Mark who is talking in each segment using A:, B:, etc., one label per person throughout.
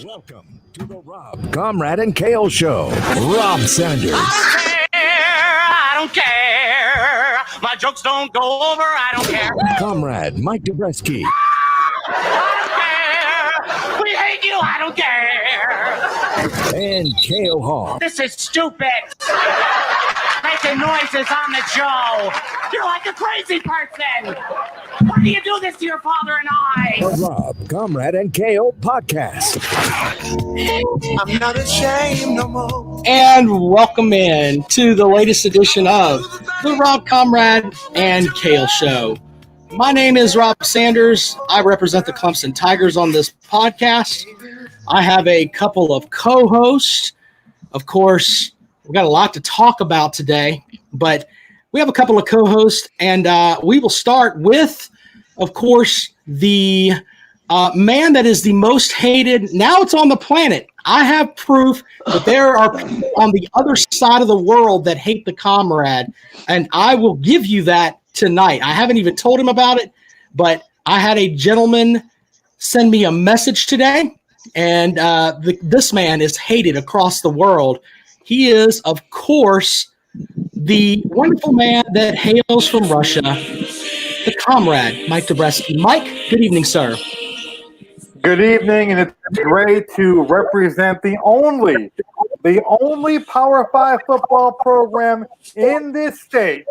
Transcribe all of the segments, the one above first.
A: Welcome to the Rob, Comrade, and Kale Show. Rob Sanders.
B: I don't care. My jokes don't go over. I don't care.
A: Comrade Mike Dobreski.
B: I don't care. We hate you. I don't care.
A: And Kale Hall.
B: This is stupid. Making noises on the show. You're like a crazy person. Why do you do this to your father and I?
A: The Rob, Comrade, and Kale podcast.
C: I'm not ashamed no more.
D: And welcome in to the latest edition of the Rob, Comrade, and Kale Show. My name is Rob Sanders. I represent the Clemson Tigers on this podcast. I have a couple of co-hosts. Of course, we've got a lot to talk about today, but we have a couple of co-hosts, and we will start with, of course, the man that is the most hated. Now it's on the planet. I have proof that there are people on the other side of the world that hate the Comrade, and I will give you that tonight. I haven't even told him about it, but I had a gentleman send me a message today, and this man is hated across the world. He is, of course, the wonderful man that hails from Russia, the Comrade, Mike Dobreski. Mike, good evening, sir.
E: Good evening, and it's great to represent the only Power 5 football program in this state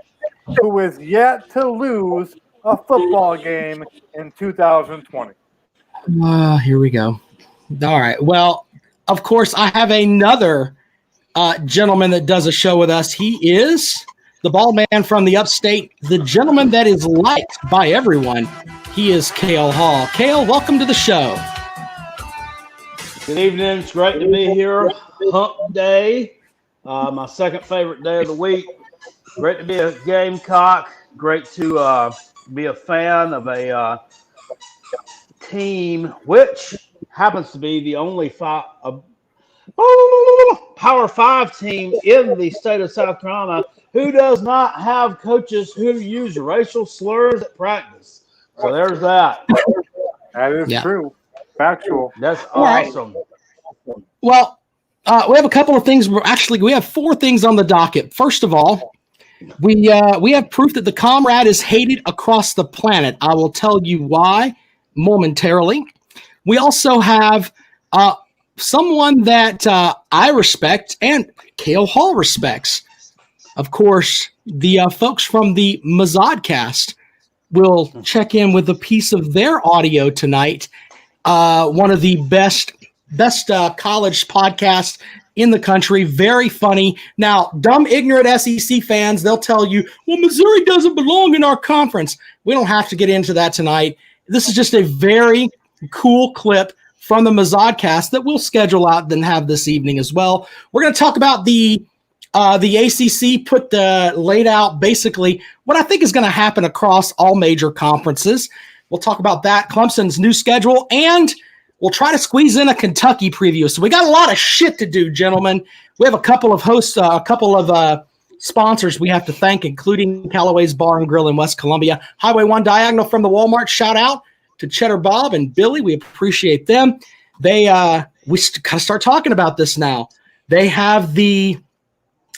E: who is yet to lose a football game in 2020.
D: Here we go. All right. Well, of course, I have another gentleman that does a show with us. He is the bald man from the upstate, the gentleman that is liked by everyone. He is Kale Hall. Kale, welcome to the show.
F: Good evening. It's great to be here. Hump Day, my second favorite day of the week. Great to be a Gamecock. Great to be a fan of a team which happens to be the only Power 5 team in the state of South Carolina who does not have coaches who use racial slurs at practice. So there's that.
E: That is true. Factual.
F: That's awesome.
D: Right. Well, we have a couple of things. Actually, we have four things on the docket. First of all, we have proof that the Comrade is hated across the planet. I will tell you why momentarily. We also have someone that I respect and Kale Hall respects. Of course, the folks from the Mazodcast will check in with a piece of their audio tonight. One of the best college podcasts in the country. Very funny. Now, dumb, ignorant SEC fans, they'll tell you, well, Missouri doesn't belong in our conference. We don't have to get into that tonight. This is just a very cool clip from the Mazodcast that we'll schedule out and have this evening as well. We're going to talk about the ACC laid out basically what I think is going to happen across all major conferences. We'll talk about that, Clemson's new schedule, and we'll try to squeeze in a Kentucky preview. So we got a lot of shit to do, gentlemen. We have a couple of hosts, a couple of sponsors we have to thank, including Callaway's Bar and Grill in West Columbia. Highway 1 diagonal from the Walmart. Shout out to Cheddar Bob and Billy. We appreciate them. We got to start talking about this now. They have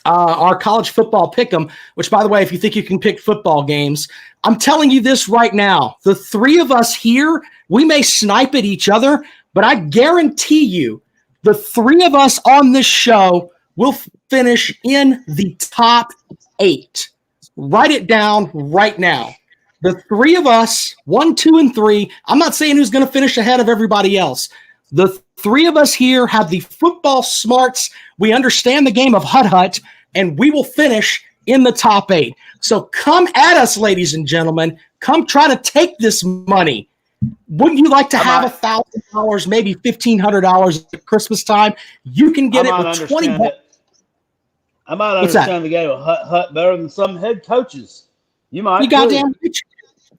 D: our college football pick'em, which, by the way, if you think you can pick football games, I'm telling you this right now. The three of us here, we may snipe at each other, but I guarantee you the three of us on this show will finish in the top 8. Write it down right now. The three of us, 1, 2, and 3, I'm not saying who's going to finish ahead of everybody else. The three of us here have the football smarts. We understand the game of hut, and we will finish in the top 8. So come at us, ladies and gentlemen. Come try to take this money. Wouldn't you like to have $1,000, maybe $1,500 at Christmas time? You can get it with $20.
F: I might understand the game of hut better than some head coaches. You might.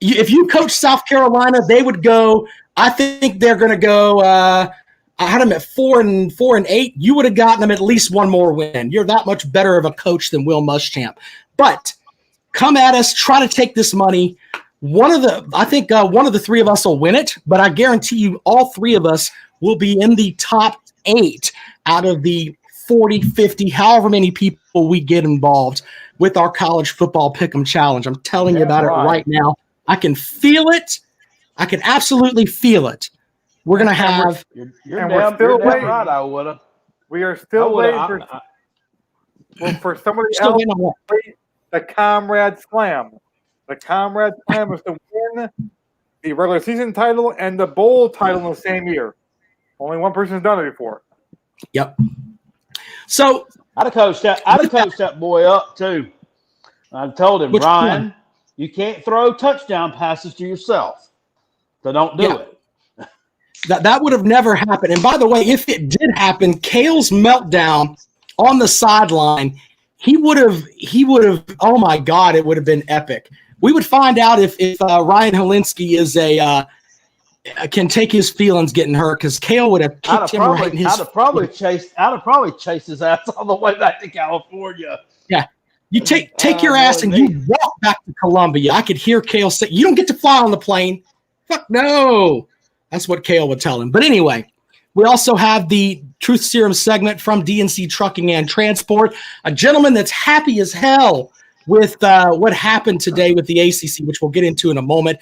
F: If
D: you coach South Carolina, they would go. I think they're going to go. I had them at 4-8. You would have gotten them at least one more win. You're that much better of a coach than Will Muschamp. But come at us, try to take this money. I think one of the three of us will win it, but I guarantee you all three of us will be in the top 8 out of the 40, 50, however many people we get involved with our college football pick'em challenge. I'm telling you about it right now. I can feel it. I can absolutely feel it. We're going to have.
F: You're damn right, I would have.
E: We are still waiting for somebody else to play the Comrade Slam. The Comrade Slam is to win the regular season title and the bowl title in the same year. Only one person's done it before.
D: Yep. So
F: I'd have coached that boy up too. I told him, Ryan, you can't throw touchdown passes to yourself. So don't do it.
D: That would have never happened. And by the way, if it did happen, Kale's meltdown on the sideline, he would have, oh my God, it would have been epic. We would find out if Ryan Helinski is can take his feelings getting hurt, because Kale would have kicked him right in his
F: I'd have probably chased his ass all the way back to California.
D: Yeah. You take your ass and you walk back to Columbia. I could hear Kale say, "You don't get to fly on the plane." Fuck no. That's what Kale would tell him. But anyway, we also have the Truth Serum segment from DNC Trucking and Transport, a gentleman that's happy as hell with what happened today with the ACC, which we'll get into in a moment.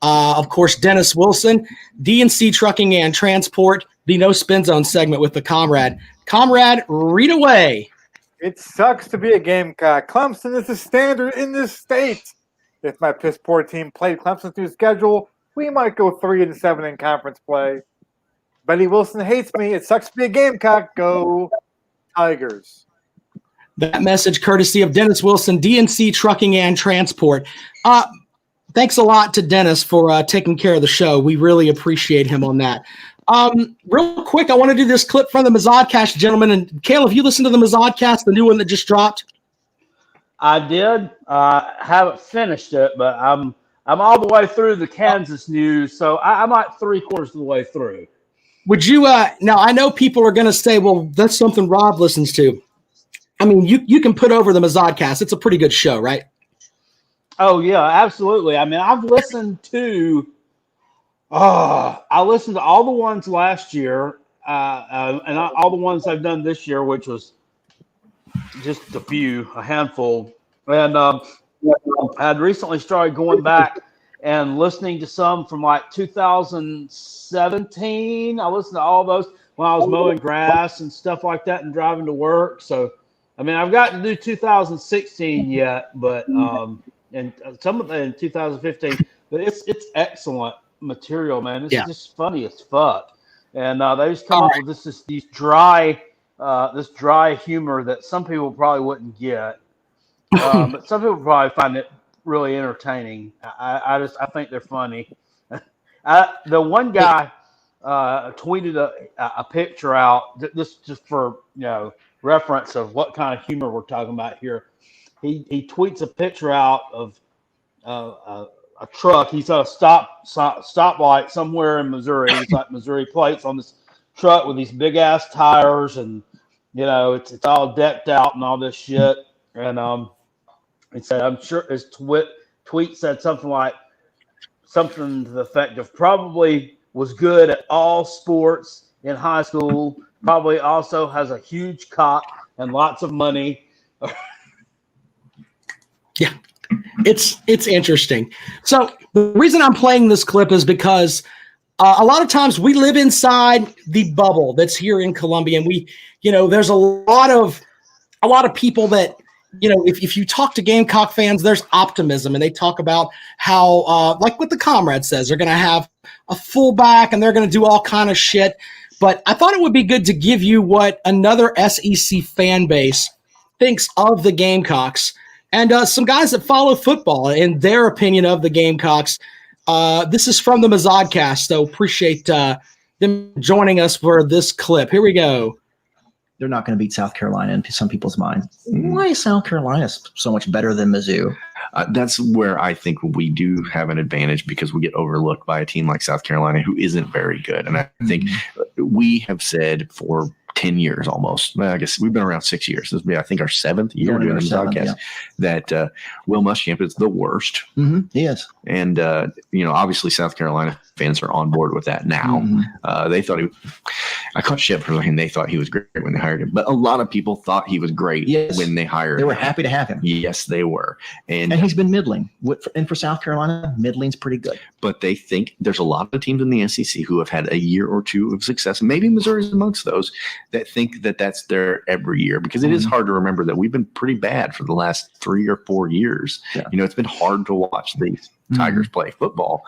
D: Of course, Dennis Wilson, DNC Trucking and Transport, the No Spin Zone segment with the Comrade. Comrade, read away.
E: It sucks to be a Gamecock. Clemson is the standard in this state. If my piss poor team played Clemson's new schedule, we might go 3-7 in conference play. Betty Wilson hates me. It sucks to be a Gamecock. Go Tigers.
D: That message courtesy of Dennis Wilson, DNC Trucking and Transport. Thanks a lot to Dennis for taking care of the show. We really appreciate him on that. Real quick, I want to do this clip from the Mazodcast, gentlemen. And Cale, have you listened to the Mazodcast, the new one that just dropped?
F: I did. Haven't finished it, but I'm all the way through the Kansas news, so I'm like 3/4 of the way through.
D: Would you now I know people are going to say, well, that's something Rob listens to. I mean, you can put over the Mazodcast. It's a pretty good show, right?
F: Oh, yeah, absolutely. I mean, I've listened to I listened to all the ones last year and all the ones I've done this year, which was just a handful. And I had recently started going back and listening to some from like 2017. I listened to all those when I was mowing grass and stuff like that and driving to work. So, I mean, I've got to do 2016 yet, but and some of it in 2015. But it's excellent material, man. It's just funny as fuck. And they just come up with these dry humor that some people probably wouldn't get. But some people probably find it really entertaining. I think they're funny. The one guy tweeted a picture out, just for reference of what kind of humor we're talking about here. He tweets a picture out of a truck. He's at a stoplight somewhere in Missouri. It's like Missouri plates on this truck with these big ass tires, and it's all decked out and all this shit. And he said, I'm sure his tweet said something to the effect of probably was good at all sports in high school, probably also has a huge cock and lots of money.
D: Yeah, it's interesting. So the reason I'm playing this clip is because a lot of times we live inside the bubble that's here in Columbia, and there's a lot of people that, if you talk to Gamecock fans, there's optimism, and they talk about how, like what the Comrade says, they're going to have a fullback and they're going to do all kind of shit. But I thought it would be good to give you what another SEC fan base thinks of the Gamecocks, and some guys that follow football and their opinion of the Gamecocks. This is from the Mazodcast, so appreciate them joining us for this clip. Here we go.
G: They're not going to beat South Carolina in some people's mind. Why is South Carolina so much better than Mizzou?
H: That's where I think we do have an advantage, because we get overlooked by a team like South Carolina who isn't very good. And I think we have said for 10 years almost. Well, I guess we've been around 6 years. This will be, I think, our 7th year doing the podcast. That Will Muschamp is the worst.
G: Mm-hmm. He is.
H: And, obviously South Carolina fans are on board with that now. Mm-hmm. They thought I caught shit for saying they thought he was great when they hired him. But a lot of people thought he was great when they hired him.
G: They were happy to have him.
H: Yes, they were. And
G: he's been middling. And for South Carolina, middling's pretty good.
H: But they think there's a lot of teams in the SEC who have had a year or two of success. Maybe Missouri's amongst those that think that that's their every year, because it is hard to remember that we've been pretty bad for the last 3 or 4 years. Yeah. It's been hard to watch these Tigers play football.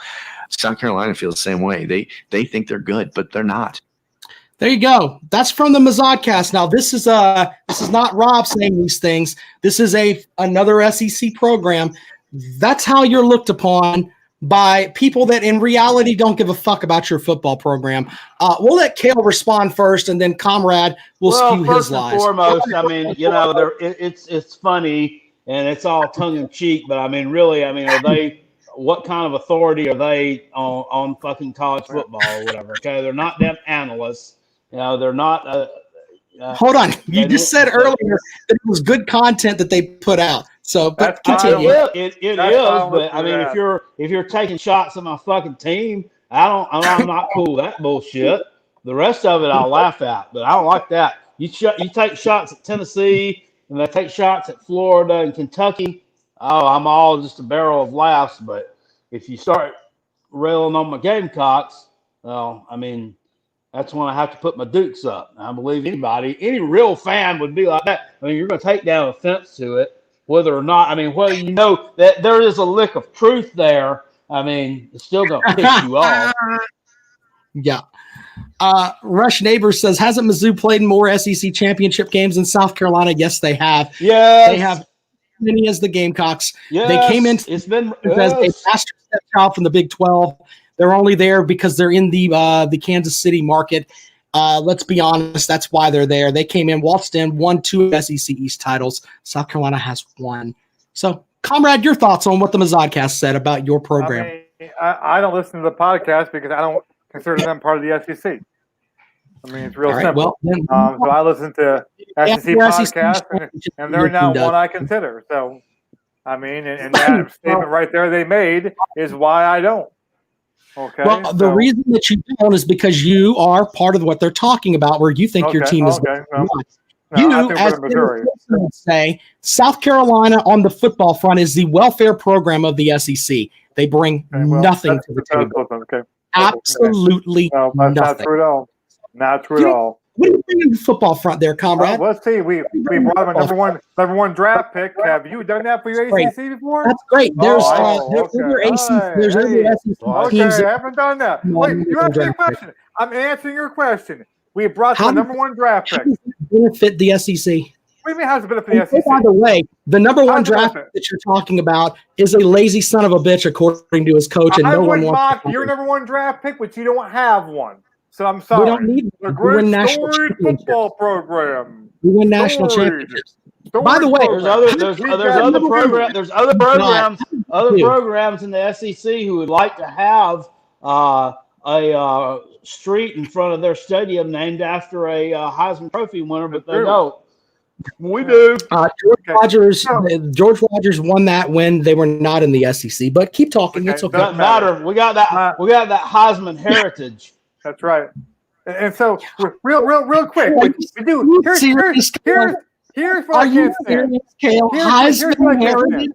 H: South Carolina feels the same way. They think they're good, but they're not.
D: There you go. That's from the Mazodcast. Now, this is not Rob saying these things. This is another SEC program. That's how you're looked upon by people that in reality don't give a fuck about your football program. We'll let Cale respond first, and then Comrade will spew his lies.
F: First and foremost, I mean, it's funny and it's all tongue in cheek, but I mean, really, I mean, are they? What kind of authority are they on fucking college football or whatever? Okay, they're not them analysts. They're not.
D: Hold on, you just said earlier that it was good content that they put out. So, but continue.
F: It is, but I mean, if you're taking shots at my fucking team, I'm not cool with that bullshit. The rest of it I'll laugh at, but I don't like that. You take shots at Tennessee and they take shots at Florida and Kentucky. Oh, I'm all just a barrel of laughs. But if you start railing on my Gamecocks, well, I mean, that's when I have to put my dukes up. I believe any real fan would be like that. I mean, you're going to take down offense to it, whether or not. I mean, whether you know that there is a lick of truth there. I mean, it's still going to piss you off.
D: Yeah. Rush Neighbor says, hasn't Mizzou played more SEC championship games than South Carolina? Yes, they have.
F: Yes.
D: They have many as the Gamecocks.
F: Yes.
D: They came in as a master stepchild from the Big 12. They're only there because they're in the Kansas City market. Let's be honest, that's why they're there. They came in, waltzed in, won 2 SEC East titles. South Carolina has 1. So, Comrade, your thoughts on what the Mazodcast said about your program?
E: I don't listen to the podcast because I don't consider them part of the SEC. I mean, it's real simple. Well, so I listen to SEC podcasts, and they're not one I consider. So, I mean, and that statement right there they made is why I don't. Okay.
D: Well, the reason that you don't is because you are part of what they're talking about, where you think your team is. You, as would say, South Carolina on the football front is the welfare program of the SEC. They bring nothing to the table. Absolutely nothing.
E: Not true at all. Not true at all.
D: What are you bringing to the football front there, Comrade?
E: Let's see. We brought him a number one draft pick. Have you done that for your ACC before?
D: That's great. There's other ACC. There's other SEC teams.
E: Okay, I haven't done that. Wait, you asked me a question. I'm answering your question. We brought the number one draft pick.
D: How does it benefit the SEC?
E: What do you mean, how does it benefit the SEC?
D: By the way, the number one draft pick that you're talking about is a lazy son of a bitch, according to his coach. And
E: I would mock your number one draft pick, but you don't have one. So I'm sorry.
D: We don't need
E: a great storied football program.
D: We win national championships. By the way,
F: there's other programs in the SEC who would like to have a street in front of their stadium named after a Heisman Trophy winner, but they don't. We do.
D: George Rogers won that when they were not in the SEC. But keep talking. It's okay.
F: Doesn't matter. We got that. We got that Heisman heritage.
E: That's right. And so, real quick, we do. Here's what I can't stand.
D: Heisman heritage.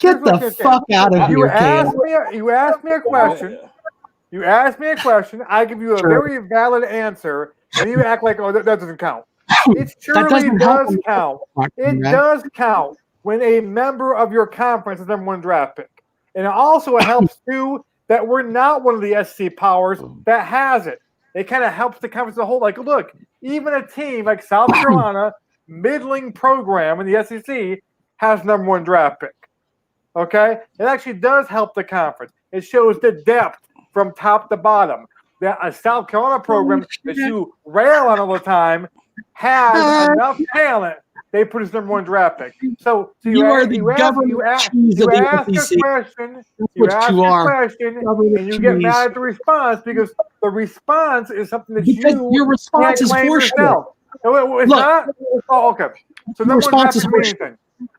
D: Get the fuck out of here, Cale.
E: You asked me a question. I give you a very valid answer, and you act like, that doesn't count. It surely does count. It does count when a member of your conference is number one draft pick. And it also helps, too, that we're not one of the SEC powers that has it. It kind of helps the conference as a whole. Like, look, even a team like South Carolina, middling program in the SEC, has number one draft pick. Okay? It actually does help the conference. It shows the depth from top to bottom. That a South Carolina program that you rail on all the time has enough talent they put his number 1 draft pick. So
D: You are the government cheese of the
E: ask
D: SEC.
E: a question,
D: What you are.
E: and you get mad at the response because the response is something that
D: Because
E: you
D: your response
E: can't
D: is
E: claim
D: horseshit.
E: yourself. It's
D: Look,
E: not? Oh, okay. So
D: your
E: number 1
D: response
E: draft
D: is
E: pick means
D: horseshit.
E: anything.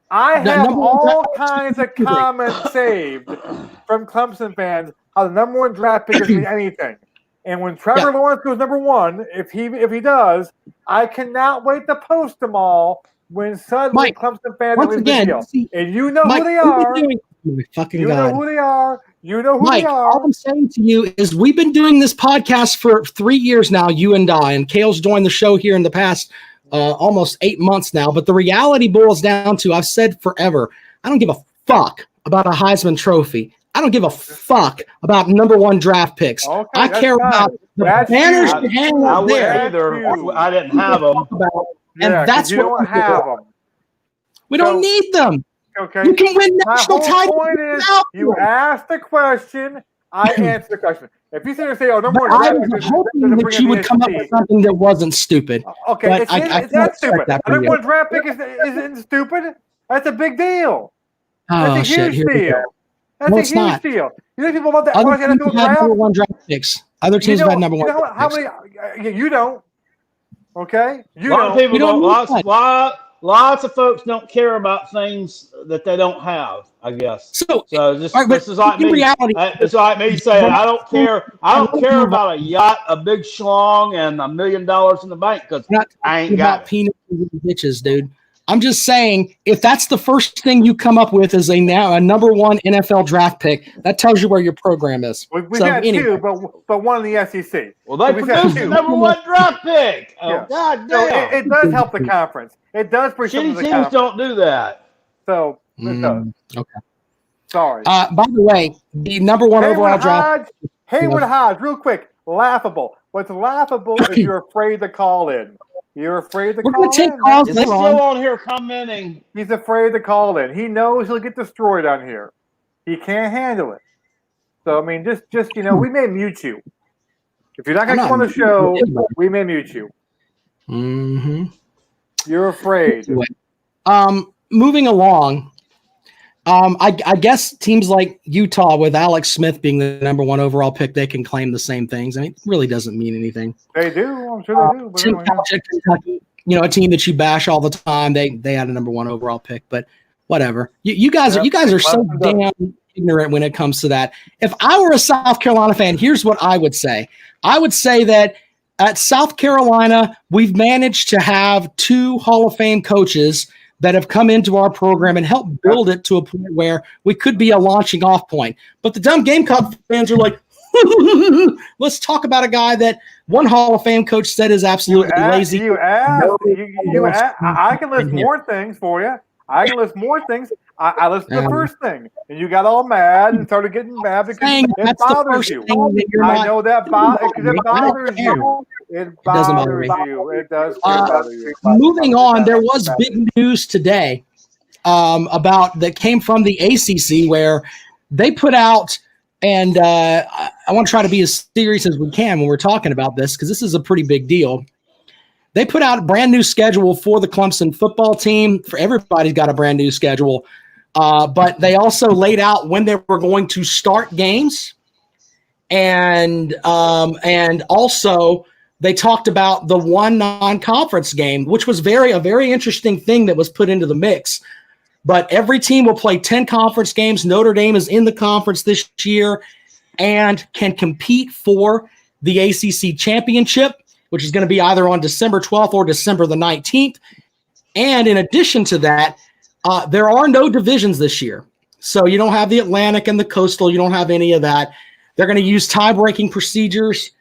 E: I
D: The
E: have
D: number one
E: all
D: draft pick
E: kinds of
D: is
E: comments saved from Clemson fans how the number 1 draft pick doesn't mean anything. And when Trevor Lawrence goes number 1, if he does, I cannot wait to post them all when suddenly
D: Mike,
E: Clemson fans
D: once
E: are
D: again,
E: deal.
D: see,
E: And you know
D: Mike,
E: who they
D: we've been
E: are.
D: doing- oh my fucking
E: You
D: God.
E: know who they are. You know who
D: Mike,
E: they
D: all
E: are.
D: I'm saying to you is we've been doing this podcast for 3 years now, you and I, and Kale's joined the show here in the past almost 8 months now. But the reality boils down to, I've said forever, I don't give a fuck about a Heisman Trophy. I don't give a fuck about number 1 draft picks.
E: Okay,
D: I
E: that's
D: care
E: fine.
D: about the
E: That's
D: banners
E: you.
D: you hang
F: I
D: up
F: wouldn't
D: there.
F: either. I didn't have them.
D: And
E: Yeah, 'cause
D: that's
E: you
D: what
E: don't
D: we
E: have
D: do.
E: them.
D: We don't
E: So-
D: need them.
E: Okay.
D: You can win
E: My
D: national
E: whole
D: titles
E: point is
D: without
E: you
D: them.
E: asked the question, I answered the question. If you sit there and say, "Oh, number
D: But
E: 1
D: I
E: draft
D: was
E: pick
D: hoping
E: doesn't
D: that
E: bring
D: you
E: in the
D: would come up with
E: SEC."
D: something that wasn't stupid.
E: Okay,
D: But
E: it's
D: I
E: not
D: can't
E: stupid.
D: expect that
E: A
D: from
E: number
D: you.
E: 1 draft pick isn't stupid. That's a big deal.
D: Oh,
E: That's a
D: shit.
E: huge
D: Here we
E: deal.
D: go.
E: That's
D: No,
E: a
D: it's
E: huge
D: not.
E: deal. You think people about that
D: Other
E: watch
D: teams
E: NFL
D: have had number
E: draft?
D: 1 draft picks. Other teams have had number 1
E: You know
D: draft
E: how
D: picks.
E: many? You don't. Okay, you
F: A lot of
E: don't.
F: people
D: You don't
F: don't.
D: need one.
F: Lots of folks don't care about things that they don't have. I guess.
D: So
F: This
D: all right, but
F: this is like
D: in
F: me.
D: reality-
F: It's like me saying I don't care. I don't care about a yacht, a big schlong, and $1 million in the bank because
D: we're not
F: I ain't
D: talking
F: got
D: about
F: it.
D: penises and bitches, dude. I'm just saying, if that's the first thing you come up with is a number 1 NFL draft pick, that tells you where your program is.
E: We've
D: So
E: had
D: anyway.
E: 2, but one in the SEC.
F: Well, they
E: So we've had
F: produced the
E: 2.
F: number 1 draft pick. Oh,
E: Yeah.
F: God
E: So
F: damn.
E: it does help the conference. It does bring something
F: Shitty
E: to the
F: teams
E: conference.
F: don't do that.
E: So it does.
D: Okay.
E: Sorry.
D: By the way, the number 1 overall draft.
E: Haywood Hodge, real quick. Laughable. What's laughable is you're afraid to call in. You're afraid to
D: We're
E: call
D: going to take
E: in.
D: calls
F: Is he
D: later
F: still
D: on.
F: on here commenting?
E: He's afraid to call in. He knows he'll get destroyed on here. He can't handle it. So I mean, just we may mute you. If you're not going to
D: I'm
E: come on
D: not
E: the show,
D: muting anybody.
E: we may mute you.
D: Mm-hmm.
E: You're afraid.
D: Moving along. I guess teams like Utah, with Alex Smith being the number 1 overall pick, they can claim the same things. I mean, it really doesn't mean anything.
E: They do. I'm sure they do. But
D: Tim
E: anyway.
D: Couch at Kentucky, a team that you bash all the time. They had a number 1 overall pick, but whatever. You guys are so damn ignorant when it comes to that. If I were a South Carolina fan, here's what I would say. I would say that at South Carolina, we've managed to have 2 Hall of Fame coaches that have come into our program and helped build it to a point where we could be a launching off point. But the dumb Gamecock fans are like, let's talk about a guy that one Hall of Fame coach said is absolutely lazy.
E: I can list more things for you. I can list more things. I listed the first thing, and you got all mad and started getting mad because it bothers you. I know that it bothers you. It bothers you. It does bother you.
D: Moving on, there was big news today that came from the ACC where they put out, and I want to try to be as serious as we can when we're talking about this because this is a pretty big deal. They put out a brand new schedule for the Clemson football team. For everybody's got a brand new schedule, but they also laid out when they were going to start games, and also they talked about the one non-conference game, which was a very interesting thing that was put into the mix. But every team will play 10 conference games. Notre Dame is in the conference this year and can compete for the ACC championship, which is going to be either on December 12th or December the 19th. And in addition to that, there are no divisions this year. So you don't have the Atlantic and the Coastal. You don't have any of that. They're going to use tie-breaking procedures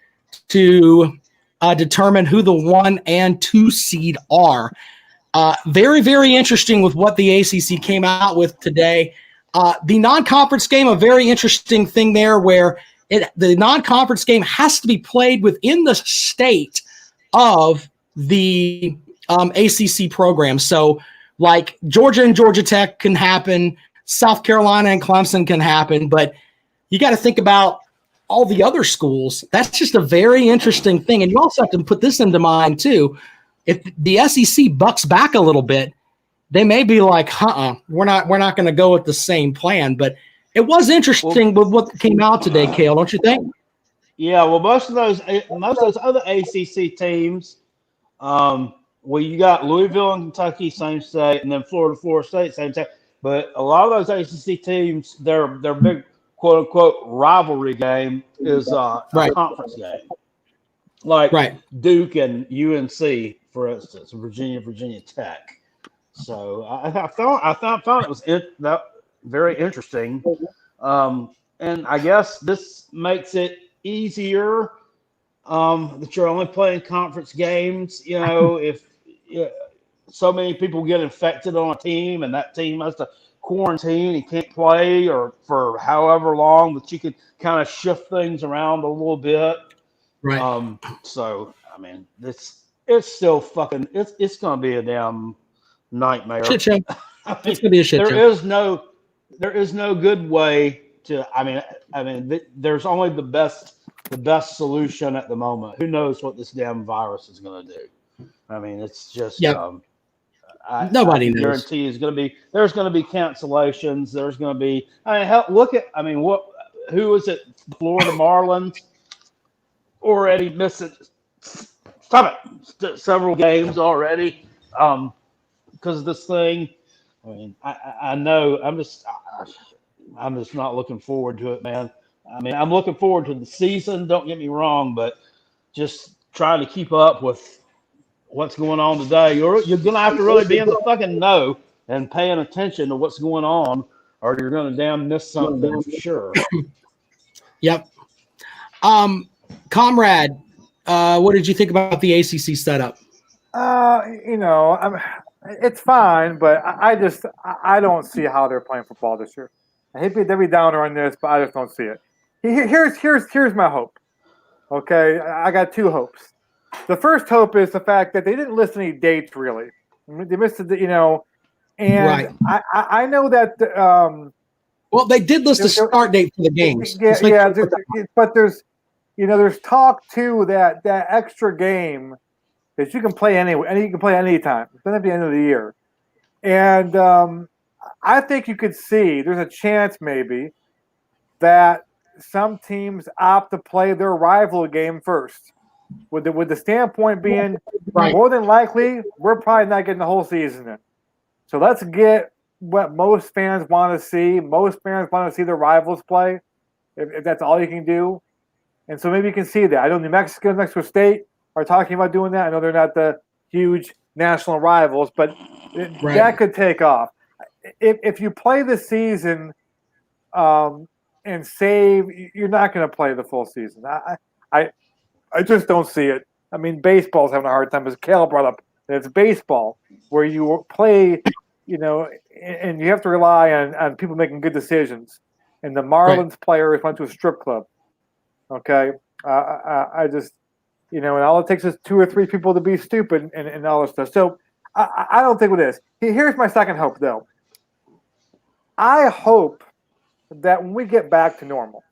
D: to determine who the 1 and 2 seed are. Very, very interesting with what the ACC came out with today. The non-conference game, a very interesting thing there where the non-conference game has to be played within the state of the ACC program. So like Georgia and Georgia Tech can happen, South Carolina and Clemson can happen, but you got to think about all the other schools. That's just a very interesting thing. And you also have to put this into mind too. If the SEC bucks back a little bit they may be like, we're not going to go with the same plan. But it was interesting with what came out today, Cale, don't you think?
F: Yeah, well, most of those other ACC teams, well, you got Louisville and Kentucky, same state, and then Florida State, same state. But a lot of those ACC teams, their big quote unquote rivalry game is a conference game, like Duke and UNC, for instance, Virginia Tech. So I found it was very interesting, and I guess this makes it easier that you're only playing conference games. If so many people get infected on a team and that team has to quarantine and can't play or for however long, but you can kind of shift things around a little bit.
D: Right.
F: So I mean, it's still fucking. It's gonna be a damn nightmare.
D: Shit show. It's gonna be a shit show. There is no good way to. I mean, there's only the best solution at the moment. Who knows what this damn virus is gonna do? I mean, it's just. Nobody knows.
F: Guarantee there's going to be cancellations. There's going to be. Who was it? Florida Marlins already missing. Stop it! Several games already because of this thing. I mean, I know. I'm just not looking forward to it, man. I mean, I'm looking forward to the season. Don't get me wrong, but just trying to keep up with what's going on today. You're going to have to really be in the fucking know and paying attention to what's going on, or you're going to damn miss something for sure.
D: Yep. Comrade, what did you think about the ACC setup?
E: It's fine, but I don't see how they're playing football this year. I hate to be downer on this, but I just don't see it. Here's my hope. Okay, I got two hopes. The first hope is the fact that they didn't list any dates really. They missed it, and I know that.
D: Well, they did list a start date for the games.
E: But there's talk too that extra game that you can play anyway, and you can play anytime. It's going to be the end of the year, and I think you could see there's a chance maybe that some teams opt to play their rival game first. With the standpoint being more than likely, we're probably not getting the whole season in. So let's get what most fans want to see. Most fans want to see their rivals play, if that's all you can do. And so maybe you can see that. I know New Mexico and Mexico State are talking about doing that. I know they're not the huge national rivals, but that could take off. If you play the season and save, you're not going to play the full season. I just don't see it. I mean, baseball's having a hard time, as Cal brought up. It's baseball where you play, and you have to rely on people making good decisions. And the Marlins players went to a strip club. Okay, I just, and all it takes is 2 or 3 people to be stupid and all this stuff. So I don't think it is. Here's my second hope, though. I hope that when we get back to normal,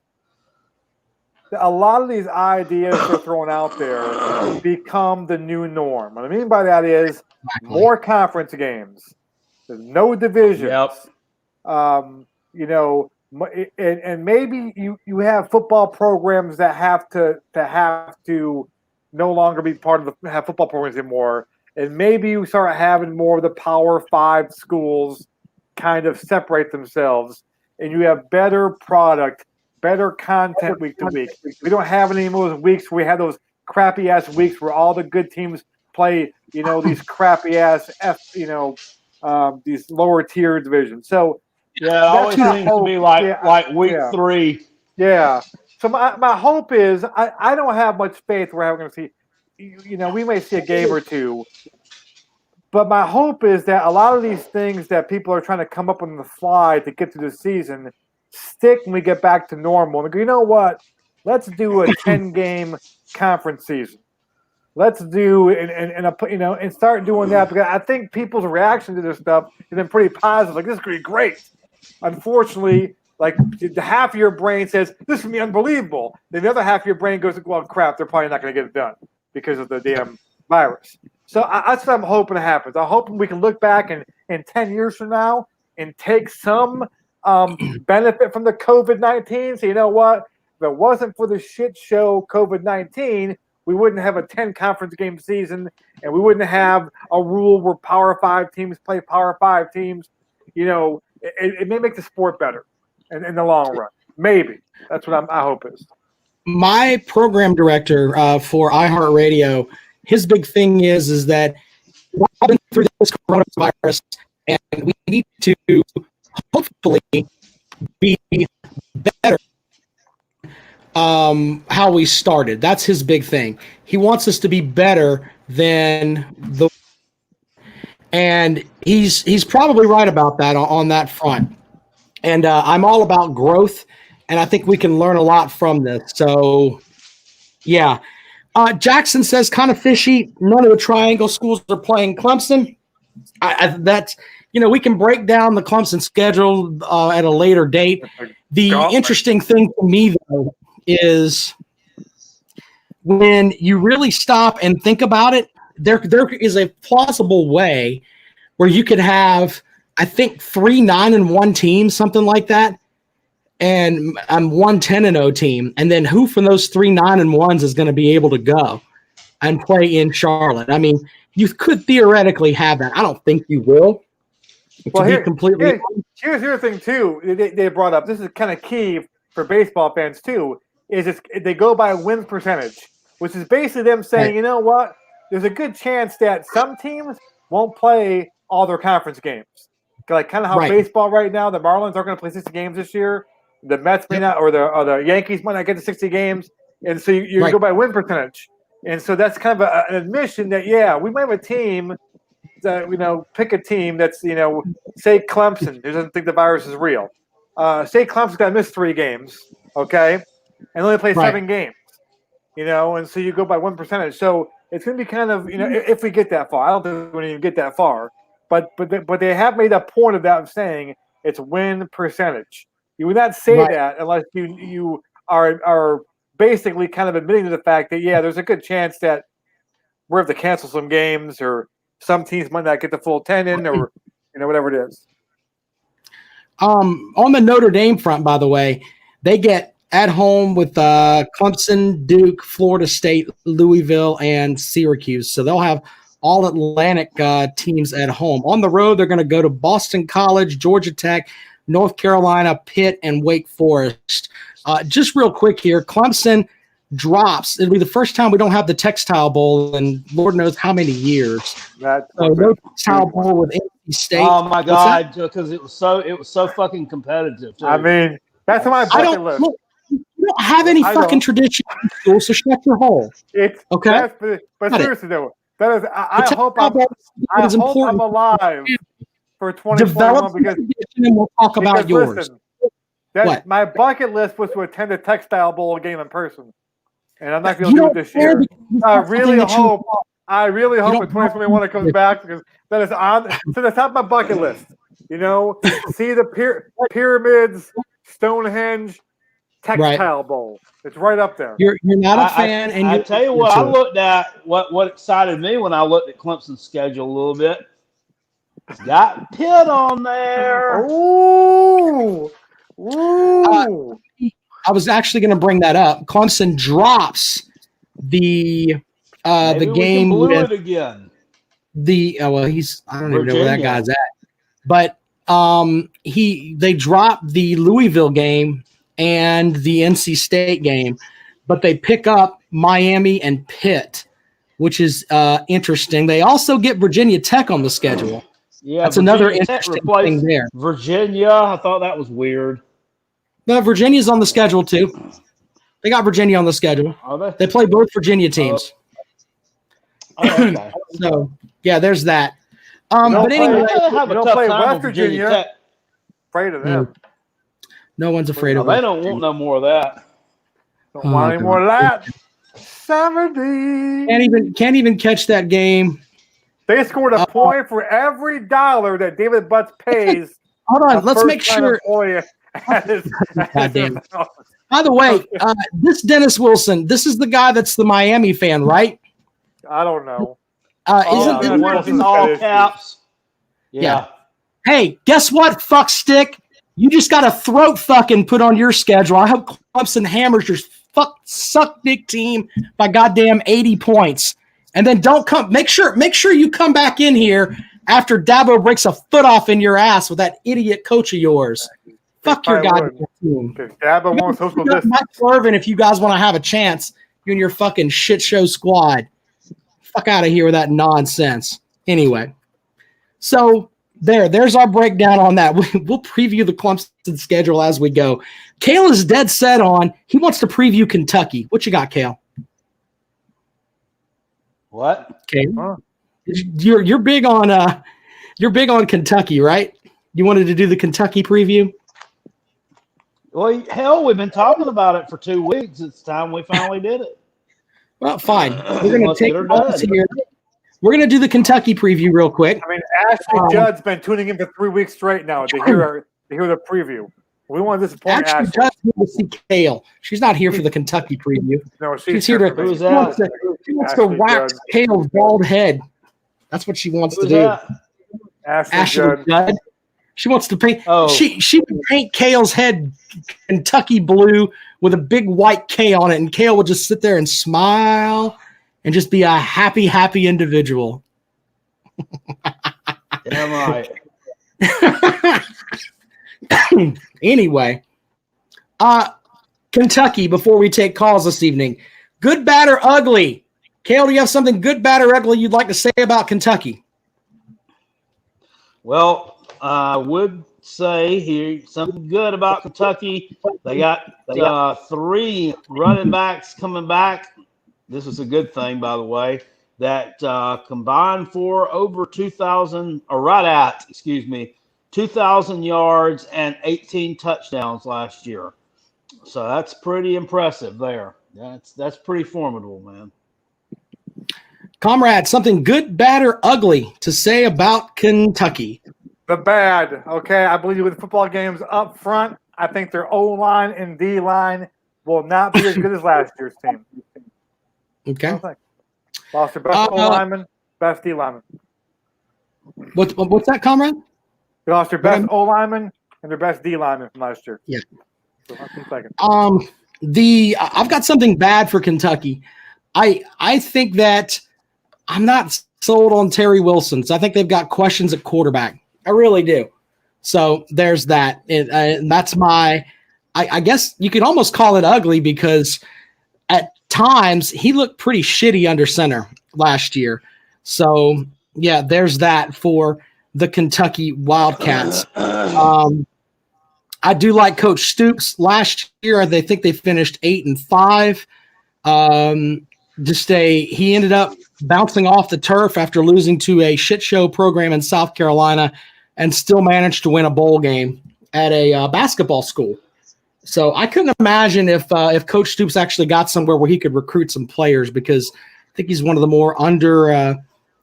E: a lot of these ideas they're throwing out there become the new norm. What I mean by that is more conference games, no divisions. And maybe you have football programs that have to no longer be part of have football programs anymore, and maybe you start having more of the Power 5 schools kind of separate themselves, and you have better product. Better content week to week. We don't have any of those weeks where we have those crappy ass weeks where all the good teams play, these crappy ass these lower tier divisions. So
F: it always seems to be like week 3.
E: Yeah. So my hope is I don't have much faith we're going to see. We may see a game or two, but my hope is that a lot of these things that people are trying to come up on the fly to get through the season stick when we get back to normal. And we go, you know what? Let's do a 10-game conference season. Let's do and start doing that, because I think people's reaction to this stuff has been pretty positive. Like, this is going to be great. Unfortunately, like, the half of your brain says this is going to be unbelievable. Then the other half of your brain goes, well, crap, they're probably not going to get it done because of the damn virus. So that's what I'm hoping happens. I'm hoping we can look back in 10 years from now and take some benefit from the COVID-19. So you know what? If it wasn't for the shit show COVID-19, we wouldn't have a 10 conference game season, and we wouldn't have a rule where Power 5 teams play Power 5 teams. You know, it may make the sport better in the long run. Maybe. That's what I hope is.
D: My program director for iHeartRadio, his big thing is that we're all been through this coronavirus, and we need to hopefully be better how we started. That's his big thing. He wants us to be better than the, and he's probably right about that on that front. And I'm all about growth, and I think we can learn a lot from this. So, yeah. Jackson says kind of fishy. None of the triangle schools are playing Clemson. That's, we can break down the Clemson schedule at a later date. The interesting thing to me, though, is when you really stop and think about it, there is a plausible way where you could have, I think, 3 9-1 teams, something like that, and I'm 1 10-0 team. And then who from those 3 9-1s is going to be able to go and play in Charlotte? I mean, you could theoretically have that. I don't think you will.
E: Well, here's the thing too. They brought up, this is kind of key for baseball fans too. They go by wins percentage, which is basically them saying, right, you know what? There's a good chance that some teams won't play all their conference games. Like kind of how baseball right now, the Marlins aren't going to play 60 games this year. The Mets may not, or the Yankees might not get to 60 games. And so you go by win percentage. And so that's kind of an admission that, yeah, we might have a team that, pick a team that's, say Clemson, who doesn't think the virus is real. Say Clemson's got to miss 3 games, okay, and only play 7 games, and so you go by win percentage. So it's going to be kind of, if we get that far. I don't think we're going to even get that far. But they have made a point of that of saying it's win percentage. You would not say that unless you are basically kind of admitting to the fact that, yeah, there's a good chance that we're going to have to cancel some games, or some teams might not get the full 10 in, or whatever it is.
D: On the Notre Dame front, by the way, they get at home with Clemson, Duke, Florida State, Louisville, and Syracuse. So they'll have all Atlantic teams at home. On the road, they're going to go to Boston College, Georgia Tech, North Carolina, Pitt, and Wake Forest. Just real quick here, Clemson drops. It'll be the first time we don't have the Textile Bowl in Lord knows how many years. So no Textile Bowl with NC State.
F: Oh my God, because it was so fucking competitive. Too.
E: I mean, that's my bucket list.
D: Look, you don't have any fucking tradition in school, so shut your hole. Okay,
E: but seriously though, that is. I hope I'm alive for 2021 because
D: and we'll talk about yours.
E: Listen, my bucket list was to attend a Textile Bowl game in person, and I'm not going to do it this year. I really hope in 2021 it comes back, because that is on to the top of my bucket list. See the pyramids, Stonehenge, Textile Bowl. It's right up there.
D: You're not a fan, and
F: I tell you what, I looked at what excited me when I looked at Clemson's schedule a little bit. Got Pitt on there.
E: Ooh.
D: I was actually going to bring that up. Clemson drops the game with
F: it again.
D: I don't even know where that guy's at, but they dropped the Louisville game and the NC State game, but they pick up Miami and Pitt, which is interesting. They also get Virginia Tech on the schedule.
F: Yeah,
D: that's another interesting thing there.
F: Virginia, I thought that was weird.
D: No, Virginia's on the schedule too. They got Virginia on the schedule.
F: Are they?
D: They play both Virginia teams.
F: Okay.
D: So yeah, there's that. But anyway,
E: don't play West Virginia. Afraid of them.
D: No one's afraid of them.
F: They don't want no more of that.
E: Don't want any more of that. 70.
D: Can't even catch that game.
E: They scored a point for every dollar that David Butts pays.
D: Hold on, let's make sure.
E: God damn it.
D: By the way, this Dennis Wilson, this is the guy that's the Miami fan, right?
E: I don't know.
D: Isn't
F: One in all caps. Yeah.
D: Hey, guess what, fuck stick? You just got a throat fucking put on your schedule. I hope Clemson hammers your suck dick team by goddamn 80 points. And then don't come. Make sure you come back in here after Dabo breaks a foot off in your ass with that idiot coach of yours. Fuck your goddamn team.
E: Dabo won't social distance.
D: Mike Irvin, if you guys want to have a chance, you and your fucking shit show squad. Fuck out of here with that nonsense. Anyway, so there's our breakdown on that. We'll preview the Clemson schedule as we go. Kale is dead set on. He wants to preview Kentucky. What you got, Kale?
F: What?
D: Kale? Huh? You're big on Kentucky, right? You wanted to do the Kentucky preview?
F: Well, hell, we've been talking about it for 2 weeks. It's time we finally did it.
D: Well, fine. We're going to take calls here. We're going to do the Kentucky preview real quick.
E: I mean, Ashley Judd's been tuning in for 3 weeks straight now to hear the preview. We want to disappoint Ashley.
D: Judd's here to see Kale. She's not here for the Kentucky preview.
E: No,
D: she's here to. She wants to wax Kale's bald head. That's what she wants to do. Ashley Judd. She wants to paint. Oh. She would paint Kale's head Kentucky blue with a big white K on it, and Kale would just sit there and smile and just be a happy, happy individual.
F: Damn right.
D: Anyway, Kentucky, before we take calls this evening, good, bad, or ugly? Kale, do you have something good, bad, or ugly you'd like to say about Kentucky?
F: Well, I would say here something good about Kentucky. They got 3 running backs coming back. This is a good thing, by the way, that combined for over 2,000 yards and 18 touchdowns last year. So that's pretty impressive there. That's pretty formidable, man.
D: Comrade, something good, bad, or ugly to say about Kentucky?
E: The bad, okay? I believe with football games up front, I think their O-line and D-line will not be as good as last year's team.
D: Okay.
E: Lost their best O-lineman, best D-lineman.
D: What's that, comrade?
E: They lost their best O-lineman and their best D-lineman from last year.
D: Yeah.
E: So,
D: I've got something bad for Kentucky. I think that I'm not sold on Terry Wilson. So I think they've got questions at quarterback. I really do. So there's that. And that's I guess you could almost call it ugly because at times he looked pretty shitty under center last year. So yeah, there's that for the Kentucky Wildcats. I do like Coach Stoops. Last year, I think they finished 8-5. He ended up bouncing off the turf after losing to a shit show program in South Carolina and still managed to win a bowl game at a basketball school. So I couldn't imagine if Coach Stoops actually got somewhere where he could recruit some players because I think he's one of the more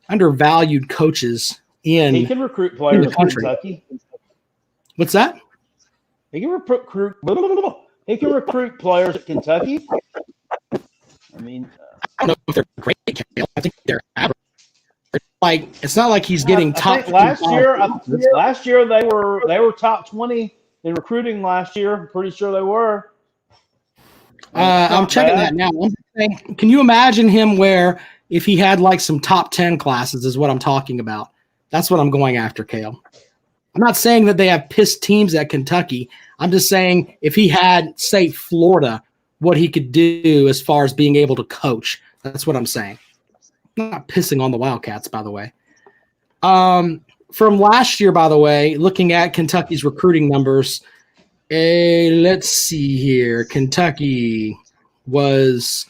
D: undervalued coaches in
F: he can recruit players in
D: country.
F: Kentucky.
D: What's that?
F: He can recruit. He can recruit players at Kentucky. I mean,
D: I don't know if they're great. I think they're average. Like it's not like he's getting top.
F: Last year they were top 20 in recruiting. Last year, I'm pretty sure they were.
D: I'm checking that now. Can you imagine him where if he had like some top 10 classes is what I'm talking about? That's what I'm going after, Kale. I'm not saying that they have pissed teams at Kentucky. I'm just saying if he had, say, Florida, what he could do as far as being able to coach. That's what I'm saying. I'm not pissing on the Wildcats, by the way. From last year, by the way, looking at Kentucky's recruiting numbers, let's see here. Kentucky was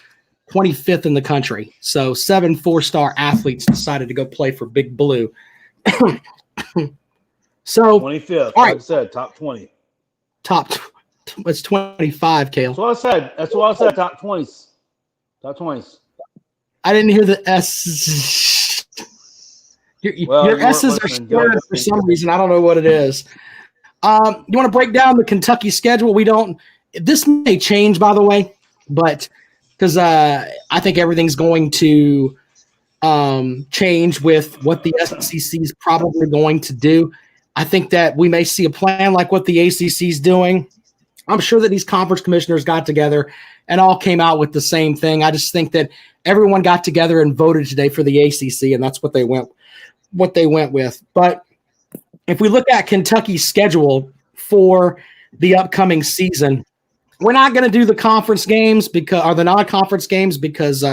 D: 25th in the country. So 7 4-star athletes decided to go play for Big Blue. So
F: 25th.
D: All right.
F: Like I said, top 20.
D: It's 25, Kale.
F: That's what I said. That's what I said. Top 20s. Top 20s.
D: I didn't hear the S. Your S's are slurred for some reason. I don't know what it is. You want to break down the Kentucky schedule? This may change, by the way, but because I think everything's going to change with what the SEC is probably going to do. I think that we may see a plan like what the ACC is doing. I'm sure that these conference commissioners got together and all came out with the same thing. I just think that everyone got together and voted today for the ACC, and that's what they went with. But if we look at Kentucky's schedule for the upcoming season, we're not going to do the conference games or the non-conference games because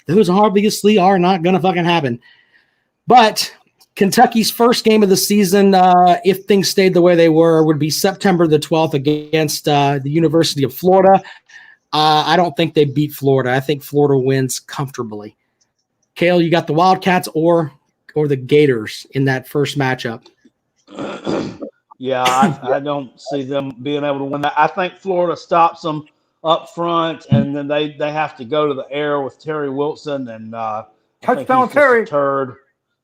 D: those obviously are not going to fucking happen. But Kentucky's first game of the season, if things stayed the way they were, would be September the 12th against the University of Florida. I don't think they beat Florida. I think Florida wins comfortably. Cale, you got the Wildcats or the Gators in that first matchup?
F: Yeah, I don't see them being able to win that. I think Florida stops them up front, and then they have to go to the air with Terry Wilson and
E: Touchdown Terry.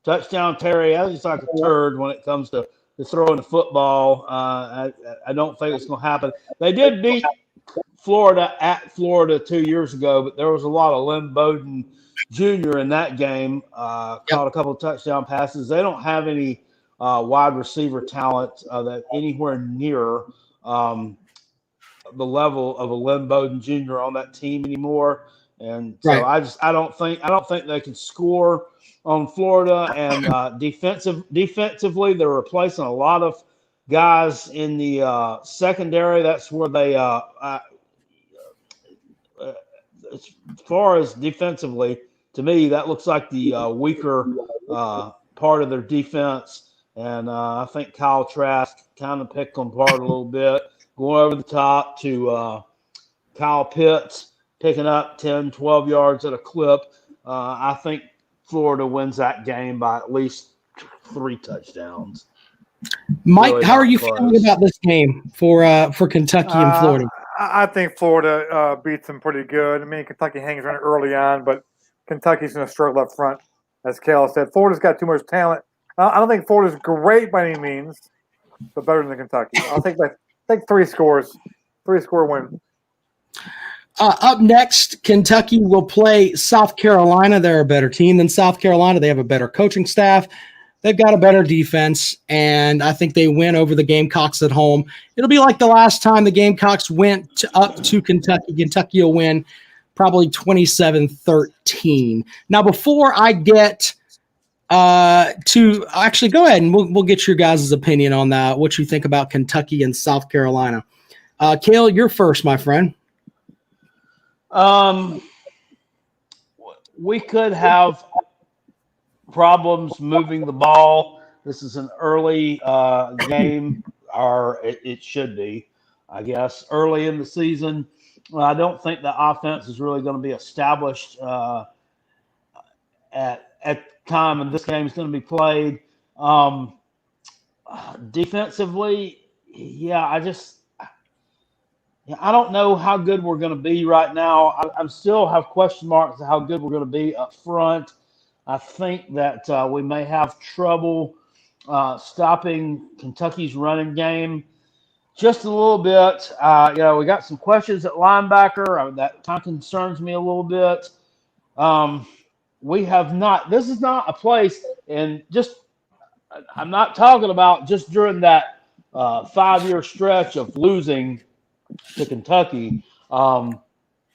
F: Touchdown Terry. I think he's like a turd when it comes to throwing the football. I don't think it's going to happen. They did beat Florida at Florida 2 years ago, but there was a lot of Lynn Bowden Jr. in that game. Caught a couple of touchdown passes. They don't have any wide receiver talent that anywhere near the level of a Lynn Bowden Jr. on that team anymore. And so I don't think they can score on Florida. And defensively, they're replacing a lot of guys in the secondary. That's where they as far as defensively, to me, that looks like the weaker part of their defense. And I think Kyle Trask kind of picked them apart a little bit, going over the top to Kyle Pitts, picking up 10, 12 yards at a clip. I think Florida wins that game by at least 3 touchdowns.
D: Mike,
F: Really
D: how are you
F: close.
D: feeling about this game for Kentucky and Florida?
E: I think Florida beats them pretty good. I mean, Kentucky hangs around early on, but Kentucky's going to struggle up front, as Kale said. Florida's got too much talent. I don't think Florida's great by any means, but better than Kentucky. I'll take 3 scores. 3-score win.
D: Up next, Kentucky will play South Carolina. They're a better team than South Carolina. They have a better coaching staff. They've got a better defense, and I think they win over the Gamecocks at home. It'll be like the last time the Gamecocks went up to Kentucky. Kentucky will win probably 27-13. Now, before I get to actually go ahead and we'll get your guys' opinion on that, what you think about Kentucky and South Carolina. Cale, you're first, my friend.
F: We could have problems moving the ball. This is an early game, or it should be, I guess, early in the season. I don't think the offense is really going to be established at time when this game is going to be played. Defensively, I don't know how good we're going to be right now. I still have question marks of how good we're going to be up front. I think that we may have trouble stopping Kentucky's running game just a little bit. We got some questions at linebacker. That kind of concerns me a little bit. We have not – this is not a place – and just – I'm not talking about just during that 5-year stretch of losing to Kentucky.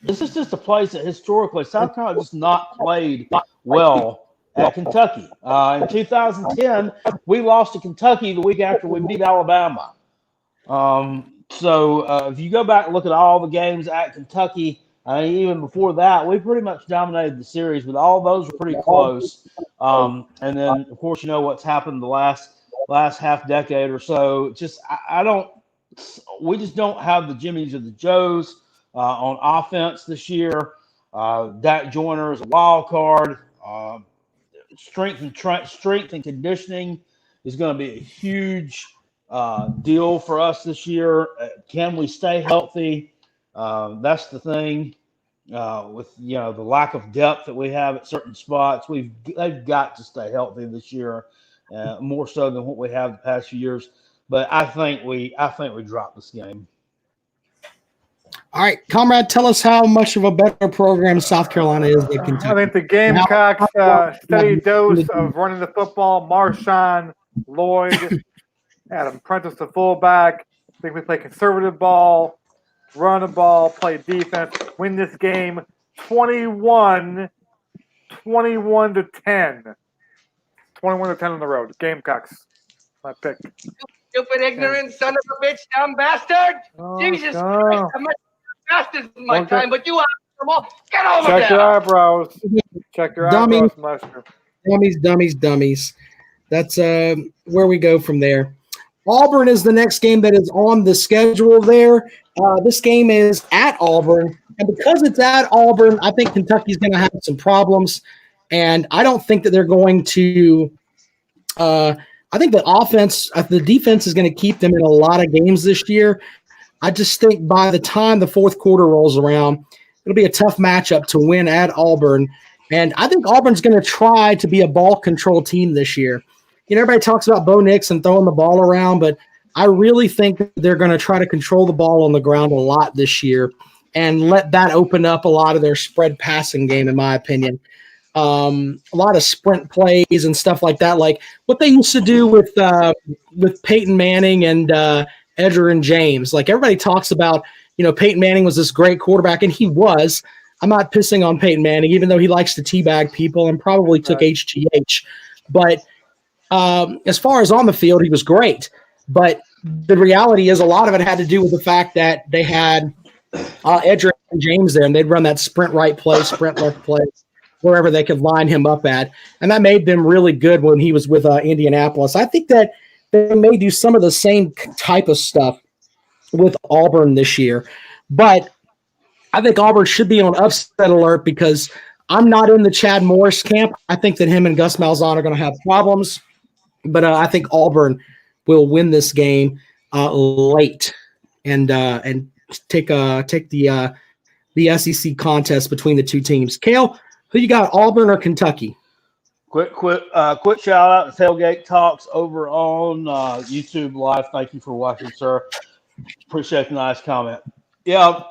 F: This is just a place that historically South Carolina just not played well at Kentucky. In 2010, we lost to Kentucky the week after we beat Alabama. So if you go back and look at all the games at Kentucky, even before that, we pretty much dominated the series, but all those were pretty close. And then, of course, you know what's happened the last half decade or so. We just don't have the Jimmies or the Joes on offense this year. Dak Joyner is a wild card. Strength and conditioning is going to be a huge deal for us this year. Can we stay healthy? That's the thing. With the lack of depth that we have at certain spots, they've got to stay healthy this year, more so than what we have the past few years. But I think we drop this game.
D: All right, comrade, tell us how much of a better program South Carolina is than Kentucky.
E: I think the Gamecocks, steady dose of running the football. Marshawn, Lloyd, Adam Prentice, the fullback. I think we play conservative ball, run the ball, play defense, win this game 21 to 10. 21 to 10 on the road. Gamecocks. My pick.
I: Stupid, ignorant son of a bitch, dumb bastard! Jesus Christ, I'm not fastest in my time, but you are. Get over there!
E: Check your eyebrows. Check your eyebrows, Master.
D: Dummies. That's where we go from there. Auburn is the next game that is on the schedule there. This game is at Auburn. And because it's at Auburn, I think Kentucky's going to have some problems. And I don't think that they're going to I think the defense is going to keep them in a lot of games this year. I just think by the time the fourth quarter rolls around, it'll be a tough matchup to win at Auburn. And I think Auburn's going to try to be a ball control team this year. You know, everybody talks about Bo Nix and throwing the ball around, but I really think that they're going to try to control the ball on the ground a lot this year and let that open up a lot of their spread passing game, in my opinion. A lot of sprint plays and stuff like that, like what they used to do with Peyton Manning and Edgerrin James. Like everybody talks about, you know, Peyton Manning was this great quarterback, and he was. I'm not pissing on Peyton Manning, even though he likes to teabag people and probably took HGH. But as far as on the field, he was great. But the reality is a lot of it had to do with the fact that they had Edgerrin James there, and they'd run that sprint right play, sprint left play, wherever they could line him up at. And that made them really good when he was with Indianapolis. I think that they may do some of the same type of stuff with Auburn this year. But I think Auburn should be on upset alert because I'm not in the Chad Morris camp. I think that him and Gus Malzahn are going to have problems. But I think Auburn will win this game late and take the SEC contest between the two teams. Kale, who you got, Auburn or Kentucky?
F: Quick shout out to Tailgate Talks over on YouTube Live. Thank you for watching, sir. Appreciate the nice comment. Yeah,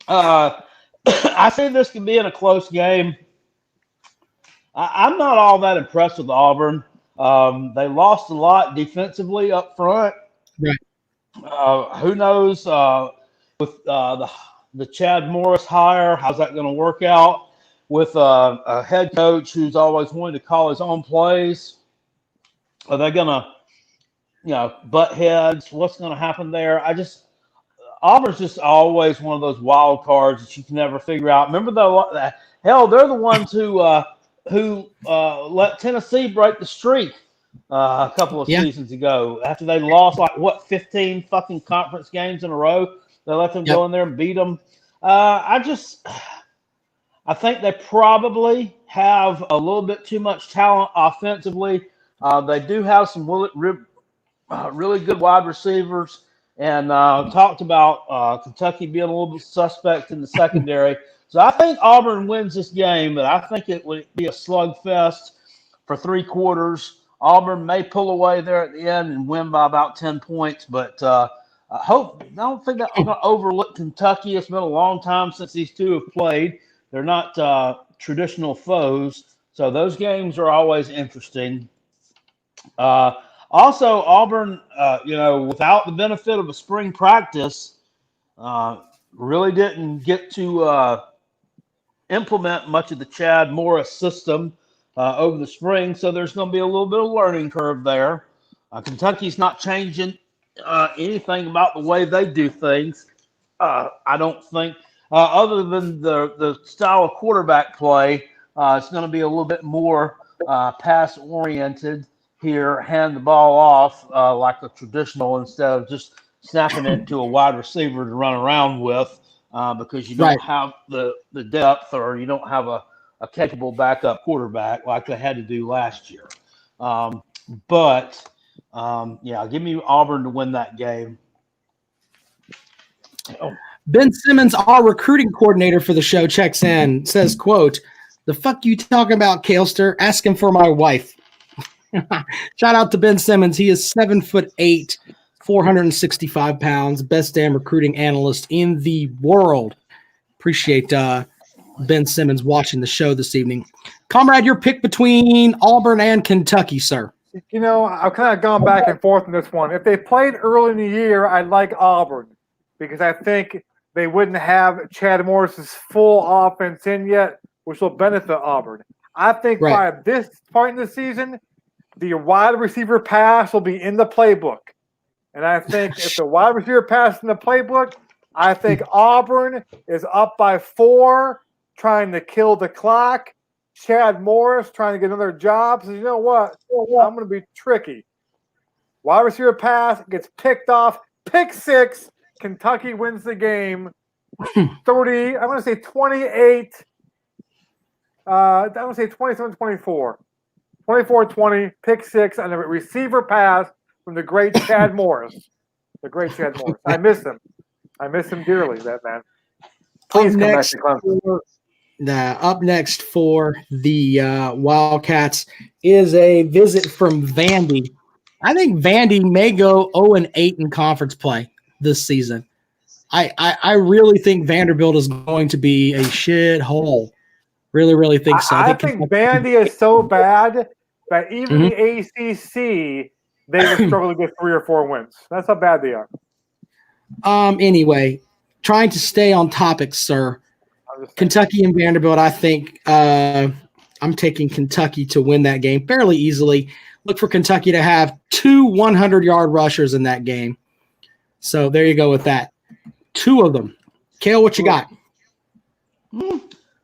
F: I think this could be in a close game. I'm not all that impressed with Auburn. They lost a lot defensively up front.
D: Right.
F: Who knows with the Chad Morris hire, how's that going to work out? With a head coach who's always wanted to call his own plays, are they going to, butt heads? What's going to happen there? Auburn's just always one of those wild cards that you can never figure out. Remember they're the ones who let Tennessee break the streak a couple of seasons ago after they lost 15 fucking conference games in a row. They let them go in there and beat them. I think they probably have a little bit too much talent offensively. They do have some really good wide receivers, and talked about Kentucky being a little bit suspect in the secondary. So I think Auburn wins this game, but I think it would be a slugfest for 3 quarters. Auburn may pull away there at the end and win by about 10 points, but I don't think that I'm going to overlook Kentucky. It's been a long time since these two have played. They're not traditional foes, so those games are always interesting. Also, Auburn, without the benefit of a spring practice, really didn't get to implement much of the Chad Morris system over the spring, so there's going to be a little bit of learning curve there. Kentucky's not changing anything about the way they do things. I don't think. Other than the style of quarterback play, it's going to be a little bit more pass-oriented here, hand the ball off like a traditional instead of just snapping it to a wide receiver to run around with because you don't have the depth or you don't have a capable backup quarterback like they had to do last year. Give me Auburn to win that game.
D: Ben Simmons, our recruiting coordinator for the show, checks in, says, quote, "The fuck you talking about, Kalester? Ask him for my wife." Shout out to Ben Simmons. He is 7'8", 465 pounds, best damn recruiting analyst in the world. Appreciate Ben Simmons watching the show this evening. Comrade, your pick between Auburn and Kentucky, sir.
E: You know, I've kind of gone back and forth on this one. If they played early in the year, I'd like Auburn because I think they wouldn't have Chad Morris's full offense in yet, which will benefit Auburn. I think by this point in the season, the wide receiver pass will be in the playbook. And I think if the wide receiver pass in the playbook, I think Auburn is up by 4, trying to kill the clock. Chad Morris trying to get another job. So you know what? I'm going to be tricky. Wide receiver pass gets picked off. Pick 6. Kentucky wins the game. 30. I'm going to say 28. I'm going to say 27-24. 24-20. Pick 6 on a receiver pass from the great Chad Morris. The great Chad Morris. I miss him. I miss him dearly, that man. Please come back to Clemson.
D: Up next for the Wildcats is a visit from Vandy. I think Vandy may go 0-8 in conference play this season. I really think Vanderbilt is going to be a shit hole. Really, really think so.
E: I think Vandy is so bad that even the ACC, they would struggle to get 3 or 4 wins. That's how bad they are.
D: Anyway, trying to stay on topic, sir. Kentucky and Vanderbilt, I think I'm taking Kentucky to win that game fairly easily. Look for Kentucky to have 2 100-yard rushers in that game. So there you go with that. 2 of them. Kale, what you got?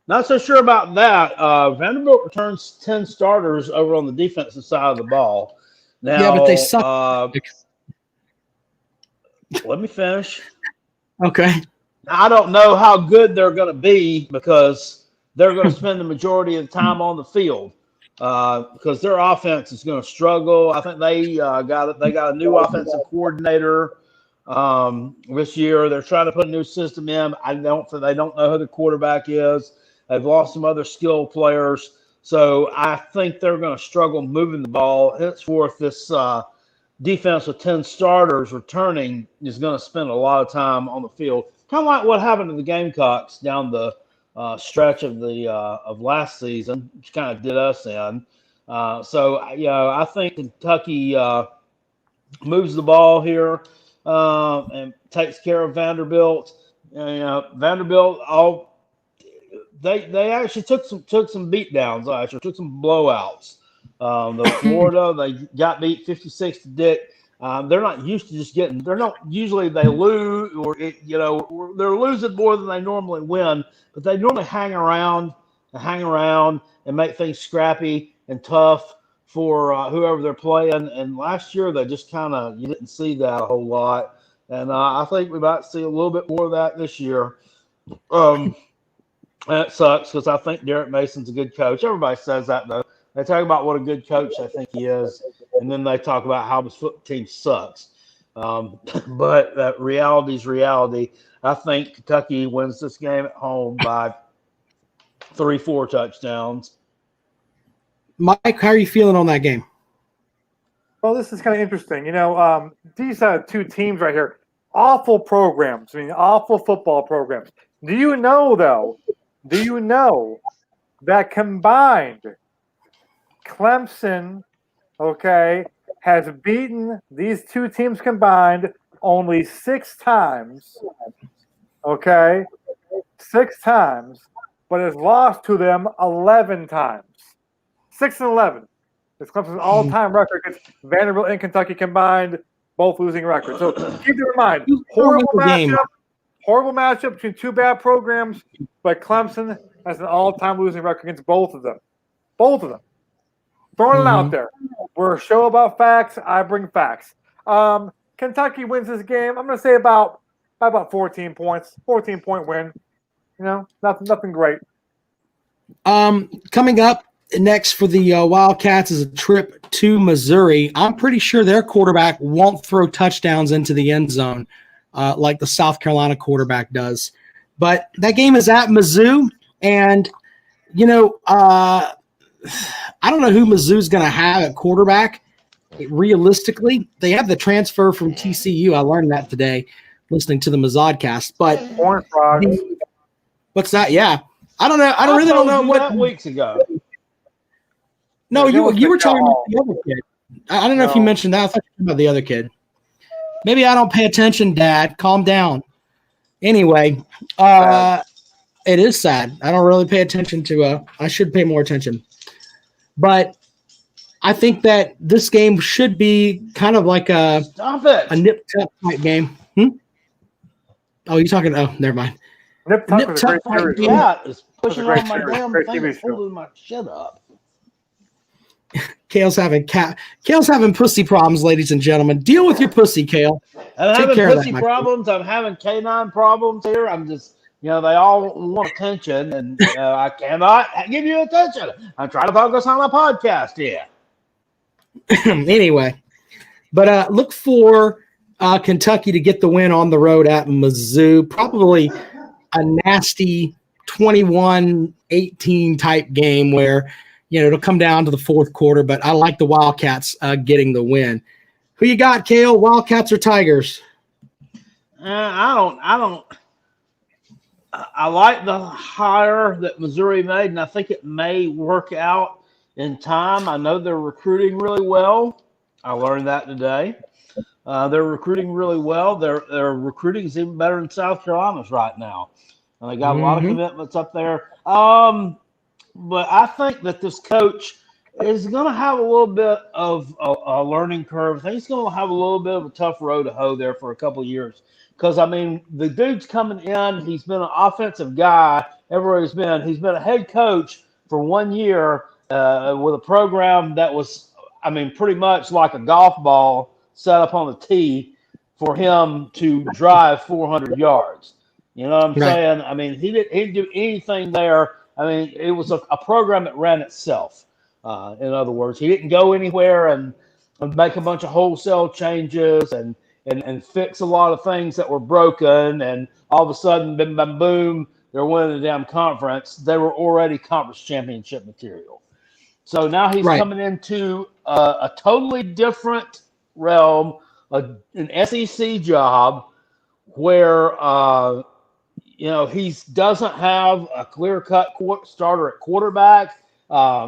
F: Not so sure about that. Vanderbilt returns 10 starters over on the defensive side of the ball. Now,
D: yeah, but they suck.
F: Let me finish.
D: Okay.
F: I don't know how good they're going to be because they're going to spend the majority of the time on the field because their offense is going to struggle. I think they got a new offensive coordinator this year. They're trying to put a new system in. They don't know who the quarterback is. They've lost some other skill players, so I think they're going to struggle moving the ball. Henceforth, this defense with 10 starters returning is going to spend a lot of time on the field. Kind of like what happened to the Gamecocks down the stretch of the of last season, which kind of did us in. So I think Kentucky moves the ball here and takes care of Vanderbilt. Vanderbilt they actually took some beat downs. Actually took some blowouts. The Florida they got beat 56 to Dick. They're not used to just getting. They're not usually they lose or they're losing more than they normally win, but they normally hang around and make things scrappy and tough for whoever they're playing. And last year they just you didn't see that a whole lot, and I think we might see a little bit more of that this year. That sucks because I think Derek Mason's a good coach. Everybody says that though. They talk about what a good coach I think he is, and then they talk about how his football team sucks. But that reality's reality. I think Kentucky wins this game at home by 3-4 touchdowns.
D: Mike, how are you feeling on that game?
E: Well, this is kind of interesting. These 2 teams right here, awful programs. I mean, awful football programs. Do you know that combined Clemson, has beaten these 2 teams combined only 6 times, 6 times, but has lost to them 11 times. 6-11. It's Clemson's all-time record against Vanderbilt and Kentucky combined, both losing records. So keep it in mind. Horrible matchup between 2 bad programs, but Clemson has an all-time losing record against both of them. Throwing it out there. We're a show about facts. I bring facts. Kentucky wins this game. I'm going to say about 14 points. 14-point win. Nothing great.
D: Coming up next for the Wildcats is a trip to Missouri. I'm pretty sure their quarterback won't throw touchdowns into the end zone like the South Carolina quarterback does. But that game is at Mizzou, and I don't know who Mizzou's going to have at quarterback, realistically, they have the transfer from TCU. I learned that today listening to the Mazodcast. But
E: Horned Frogs.
D: what's that? Yeah. I don't know. I really don't know what
F: that weeks ago.
D: No,
E: Yeah,
D: you were talking about the other kid. I don't know if you mentioned that. I thought you were talking about the other kid. Maybe I don't pay attention, Dad. Calm down. Anyway, it is sad. I don't really pay attention to I should pay more attention. But I think that this game should be kind of like a nip-tuck type game. Oh, you're talking – oh, never mind.
E: Nip-tuck was a great series.
F: Yeah, it's pushing
E: Great
F: on my
E: series.
F: damn
E: Great
F: thing.
E: TV
F: It's
E: show.
F: holding my shit up.
D: Kale's having pussy problems, ladies and gentlemen. Deal with your pussy, Kale.
F: I'm
D: Take
F: having
D: care of
F: pussy
D: that,
F: problems. I'm having canine problems here. I'm just, they all want attention, and I cannot give you attention. I'm trying to focus on a podcast here.
D: Anyway, but look for Kentucky to get the win on the road at Mizzou. Probably a nasty 21-18 type game where, it'll come down to the fourth quarter, but I like the Wildcats getting the win. Who you got, Kale? Wildcats or Tigers?
F: I like the hire that Missouri made, and I think it may work out in time. I know they're recruiting really well. I learned that today. They're recruiting really well. Their recruiting is even better than South Carolina's right now. And they got a lot of commitments up there. But I think that this coach is going to have a little bit of a learning curve. I think he's going to have a little bit of a tough road to hoe there for a couple of years. Because, the dude's coming in. He's been an offensive guy everywhere he's been. He's been a head coach for 1 year with a program that was, pretty much like a golf ball set up on the tee for him to drive 400 yards. You know what I'm saying? He didn't do anything there. It was a program that ran itself. In other words, he didn't go anywhere and make a bunch of wholesale changes and fix a lot of things that were broken. And all of a sudden, bim, bam, boom, they're winning the damn conference. They were already conference championship material. So now he's coming into a totally different realm, an SEC job where he doesn't have a clear-cut starter at quarterback.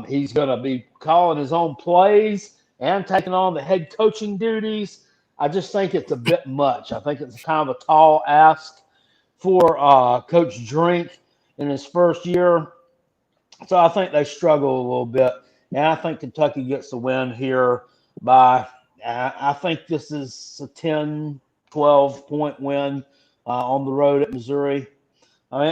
F: He's going to be calling his own plays and taking on the head coaching duties. I just think it's a bit much. I think it's kind of a tall ask for Coach Drink in his first year. So I think they struggle a little bit. And I think Kentucky gets the win here by, I think this is a 10, 12-point win on the road at Missouri. If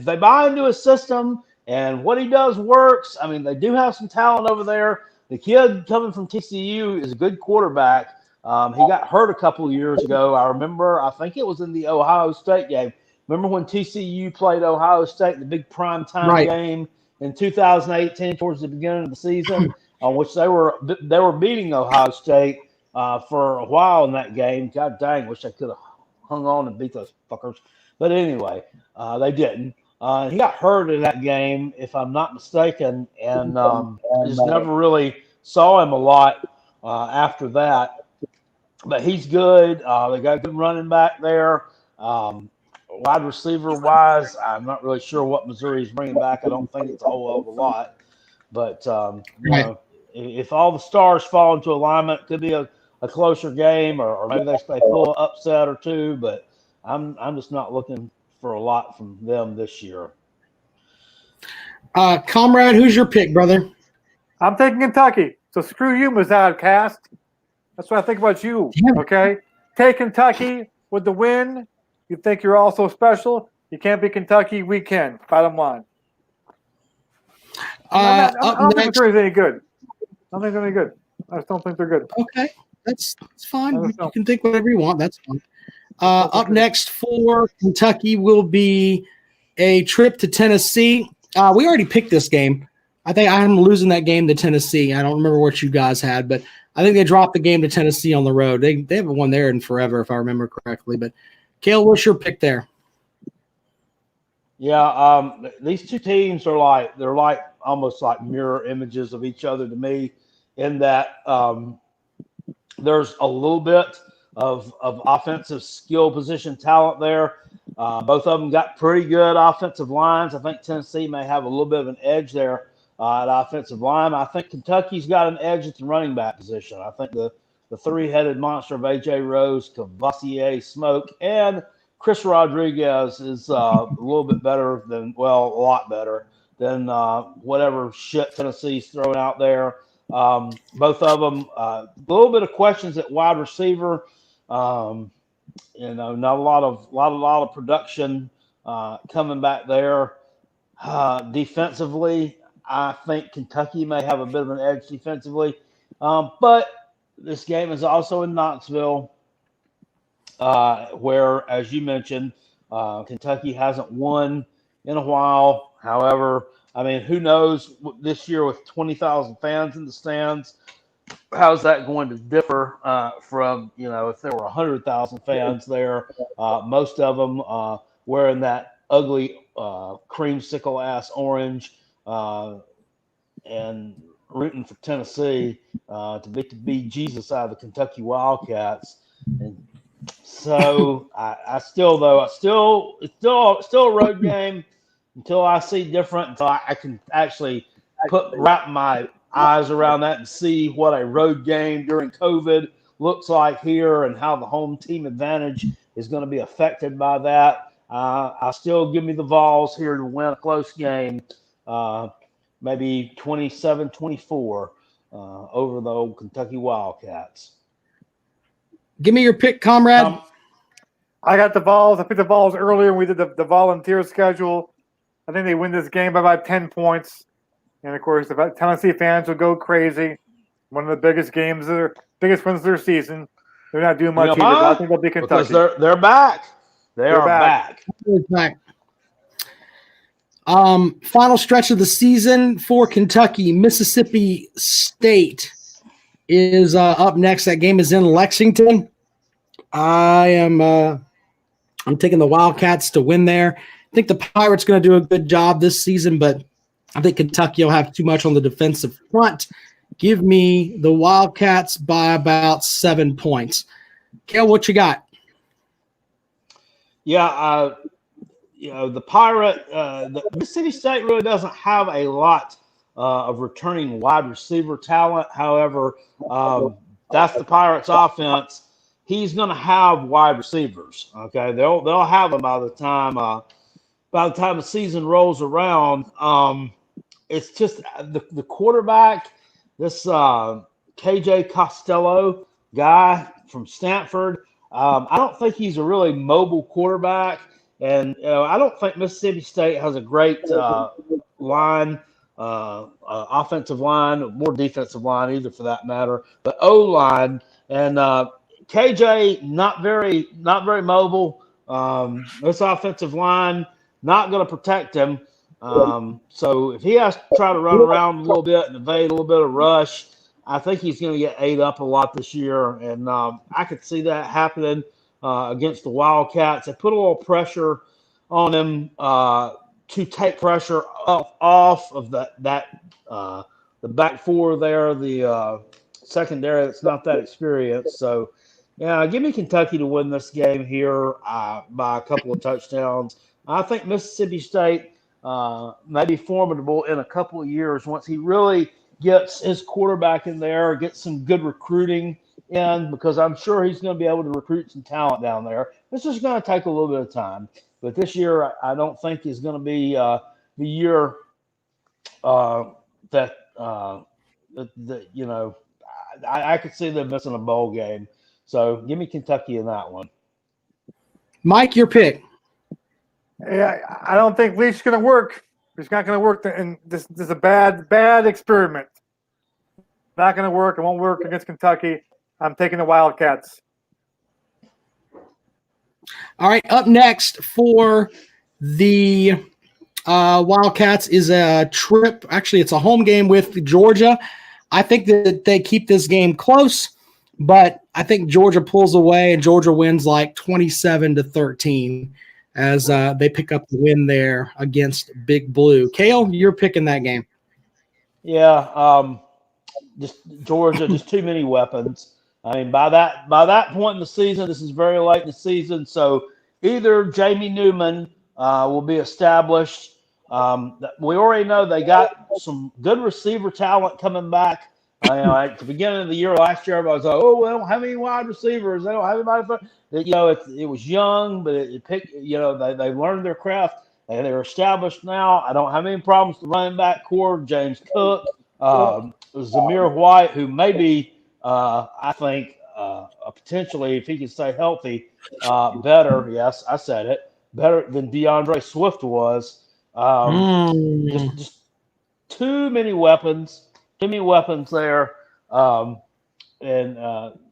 F: they buy into his system and what he does works, they do have some talent over there. The kid coming from TCU is a good quarterback. He got hurt a couple of years ago. I think it was in the Ohio State game. Remember when TCU played Ohio State in the big primetime game in 2018 towards the beginning of the season, on which they were beating Ohio State for a while in that game. God dang, wish I could have hung on and beat those fuckers. But anyway, they didn't. He got hurt in that game, if I'm not mistaken, and just never really saw him a lot after that. But he's good. They got a good running back there. Wide receiver-wise, I'm not really sure what Missouri's bringing back. I don't think it's a whole hell of a lot. But, if all the stars fall into alignment, it could be a closer game, or maybe they pull an upset or two. But I'm just not looking for a lot from them this year.
D: Comrade, who's your pick, brother?
E: I'm taking Kentucky. So screw you, Mazodcast. That's what I think about you. Okay? Take Kentucky with the win. You think you're all so special. You can't beat Kentucky. We can. Bottom line. I don't think Missouri's any good. I don't think they're any good. I just don't think they're good.
D: Okay. That's fine. You can think whatever you want. That's fine. Up next for Kentucky will be a trip to Tennessee. We already picked this game. I think I'm losing that game to Tennessee. I don't remember what you guys had, but I think they dropped the game to Tennessee on the road. They haven't won there in forever, if I remember correctly. But, Cale, what's your pick there?
F: Yeah, these two teams are they're almost like mirror images of each other to me, in that there's a little bit of offensive skill position talent there. Both of them got pretty good offensive lines. I think Tennessee may have a little bit of an edge there at offensive line. I think Kentucky's got an edge at the running back position. I think the three-headed monster of A.J. Rose, Cavassier, Smoke, and Chris Rodriguez is a little bit better than, well, a lot better than whatever shit Tennessee's throwing out there. Both of them, a little bit of questions at wide receiver. Not a lot of production coming back there. Defensively, I think Kentucky may have a bit of an edge defensively, but this game is also in Knoxville, where, as you mentioned, Kentucky hasn't won in a while. However, I mean, who knows this year with 20,000 fans in the stands, how's that going to differ from, if there were 100,000 fans there, most of them wearing that ugly creamsicle-ass orange and rooting for Tennessee to beat Jesus out of the Kentucky Wildcats. And so it's still a road game until I see different, until I can actually wrap my eyes around that and see what a road game during COVID looks like here and how the home team advantage is going to be affected by that. I still give me the Vols here to win a close game, maybe 27-24 over the old Kentucky Wildcats.
D: Give me your pick, comrade.
E: I got the Vols. I picked the Vols earlier when we did the volunteer schedule. I think they win this game by about 10 points. And, of course, the Tennessee fans will go crazy. One of the biggest wins of their season. They're not doing much either, but I think they'll be Kentucky.
F: Because they're back. They're back.
D: Final stretch of the season for Kentucky. Mississippi State is up next. That game is in Lexington. I'm taking the Wildcats to win there. I think the Pirates going to do a good job this season, but I think Kentucky will have too much on the defensive front. Give me the Wildcats by about 7 points. Kale, what you got?
F: Yeah, the Mississippi State really doesn't have a lot of returning wide receiver talent. However, that's the Pirates' offense. He's going to have wide receivers. Okay, they'll have them by the time the season rolls around. It's just the quarterback, this KJ Costello guy from Stanford. I don't think he's a really mobile quarterback, and I don't think Mississippi State has a great line, offensive line, more defensive line either, for that matter. But O-line, and KJ not very mobile. This offensive line not going to protect him. So if he has to try to run around a little bit and evade a little bit of rush, I think he's going to get ate up a lot this year. And I could see that happening against the Wildcats. They put a little pressure on him to take pressure off of the back four there, the secondary that's not that experienced. So, yeah, give me Kentucky to win this game here by a couple of touchdowns. I think Mississippi State may be formidable in a couple of years once he really gets his quarterback in there, gets some good recruiting in, because I'm sure he's going to be able to recruit some talent down there. It's just going to take a little bit of time. But this year, I don't think is going to be the year that I could see them missing a bowl game. So give me Kentucky in that one.
D: Mike, your pick.
E: Yeah, I don't think Leach's going to work. It's not going to work. And this is a bad experiment. Not going to work. It won't work against Kentucky. I'm taking the Wildcats.
D: All right, up next for the Wildcats is a trip. Actually, it's a home game with Georgia. I think that they keep this game close, but I think Georgia pulls away and Georgia wins like 27-13. as they pick up the win there against Big Blue. Kale, you're picking that game.
F: Yeah, just Georgia, just too many weapons. I mean, by that point in the season, this is very late in the season, so either Jamie Newman will be established. We already know they got some good receiver talent coming back. At the beginning of the year last year, everybody was like, "Oh, well, how many wide receivers? They don't have anybody." It was young, but it picked. They learned their craft. They're established now. I don't have any problems with the running back core. James Cook, Zamir White, who may be, I think, potentially, if he can stay healthy, better. Yes, I said it. Better than DeAndre Swift was. Just too many weapons. Too many weapons there. And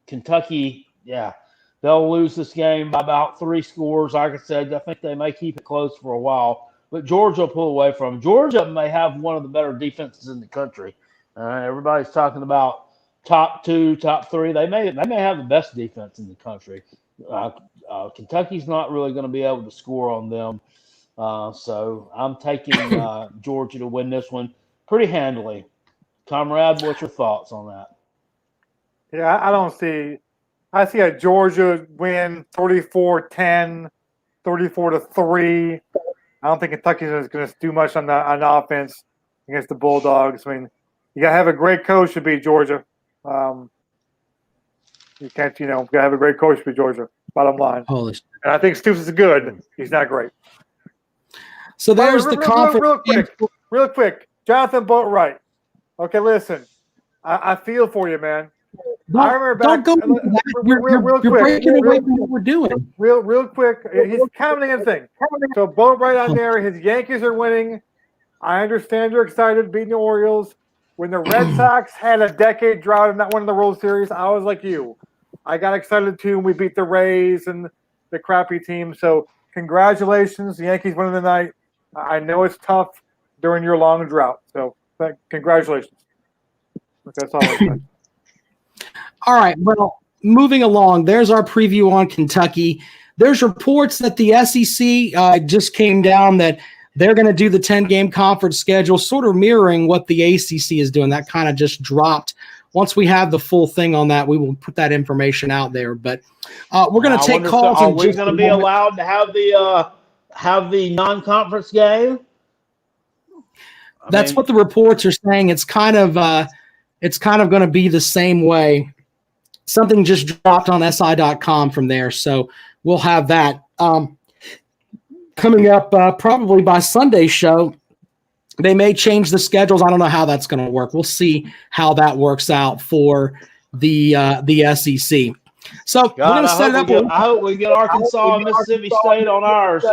F: Kentucky, yeah, they'll lose this game by about 3 scores. Like I said, I think they may keep it close for a while. But Georgia will pull away from them. Georgia may have one of the better defenses in the country. Everybody's talking about top 2, top 3. They may have the best defense in the country. Kentucky's not really going to be able to score on them. So I'm taking Georgia to win this one pretty handily. Comrade, what's your thoughts on that?
E: Yeah, I see a Georgia win 34-10, 34-3. I don't think Kentucky is going to do much on offense against the Bulldogs. I mean, you got to have a great coach to beat Georgia. You can't, got to have a great coach to beat Georgia, bottom line.
D: Holy shit.
E: And I think Stoops is good. He's not great.
D: So there's the conference.
E: Real quick. Jonathan Boatwright. Okay, listen. I feel for you, man. I remember back. You're
D: breaking away from what we're doing.
E: Real quick. He's commenting anything. So Boatwright on there. His Yankees are winning. I understand you're excited beating the Orioles. When the Red Sox had a decade drought and not winning the World Series, I was like you. I got excited too. And we beat the Rays and the crappy team. So congratulations, the Yankees winning the night. I know it's tough during your long drought. So congratulations. That's all I'm saying.
D: All right. Well, moving along, there's our preview on Kentucky. There's reports that the SEC just came down that they're going to do the 10-game conference schedule, sort of mirroring what the ACC is doing. That kind of just dropped. Once we have the full thing on that, we will put that information out there. But we're going to take calls.
F: Are we going to be allowed to have the non-conference game?
D: That's what the reports are saying. It's kind of going to be the same way. Something just dropped on SI.com from there, so we'll have that coming up probably by Sunday's show. They may change the schedules. I don't know how that's going to work. We'll see how that works out for the SEC. So we're going to set it up.
F: I hope we get Arkansas and Mississippi State on ours.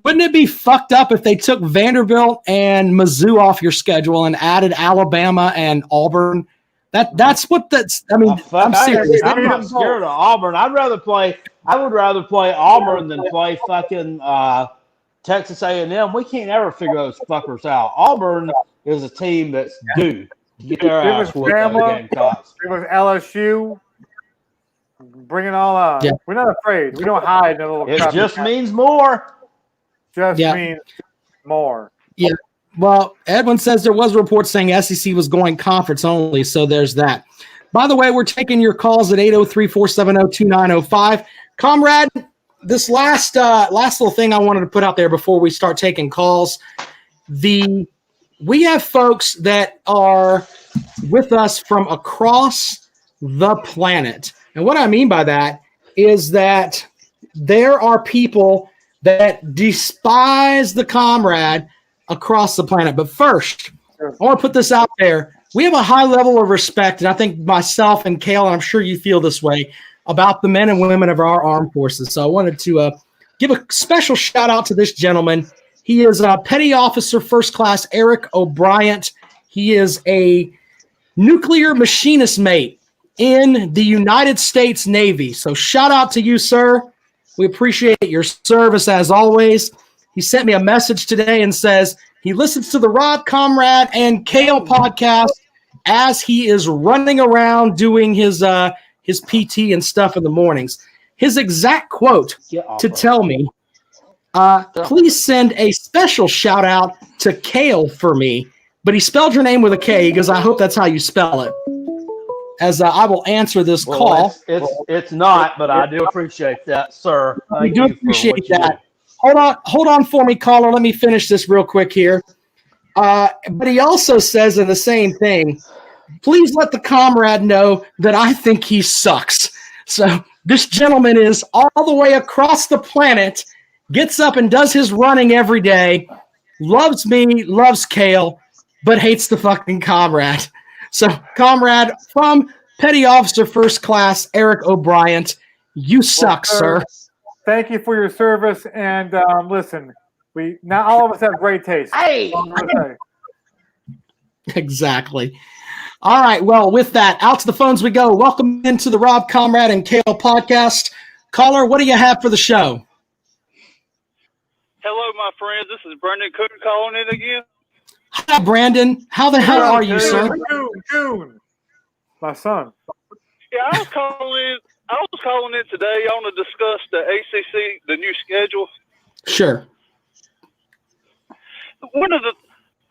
D: Wouldn't it be fucked up if they took Vanderbilt and Mizzou off your schedule and added Alabama and Auburn? That's what that's. I mean, I'm serious.
F: I'm not scared of Auburn. I would rather play Auburn than play fucking Texas A&M. We can't ever figure those fuckers out. Auburn is a team that's due to get their ass whooped by the Gamecocks.
E: It was LSU. Bring it all on. Yeah. We're not afraid. We don't hide.
F: It just means more.
E: Means more.
D: Yeah. Well, Edwin says there was reports saying SEC was going conference only, so there's that. By the way, we're taking your calls at 803-470-2905. Comrade, this last little thing I wanted to put out there before we start taking calls. We have folks that are with us from across the planet. And what I mean by that is that there are people that despise the Comrade across the planet. But first, I want to put this out there. We have a high level of respect, and I think myself and Kale, and I'm sure you feel this way, about the men and women of our armed forces. So I wanted to give a special shout out to this gentleman. He is Petty Officer First Class Eric O'Brien. He is a nuclear machinist mate in the United States Navy. So shout out to you, sir. We appreciate your service as always. He sent me a message today and says he listens to the Rob, Comrade, and Kale podcast as he is running around doing his PT and stuff in the mornings. His exact quote to tell me Please send a special shout out to Kale for me. But he spelled your name with a K because I hope that's how you spell it. As I will answer this call.
F: It's not, but I do appreciate that, sir.
D: We do appreciate that. Hold on for me, caller. Let me finish this real quick here. But he also says in the same thing, please let the comrade know that I think he sucks. So this gentleman is all the way across the planet, gets up and does his running every day, loves me, loves Kale, but hates the fucking comrade. So, comrade, from Petty Officer First Class Eric O'Brien, you suck, sir.
E: Thank you for your service. And listen, now all of us have great taste.
B: Hey!
D: Exactly. All right. Well, with that, out to the phones we go. Welcome into the Rob, Comrade, and Kale podcast. Caller, what do you have for the show?
J: Hello, my friends. This is Brendan Cook calling in again.
D: Hi, Brandon. How the hell are you, sir?
E: June. My son.
J: Yeah, I was calling in today. I want to discuss the ACC, the new schedule.
D: Sure.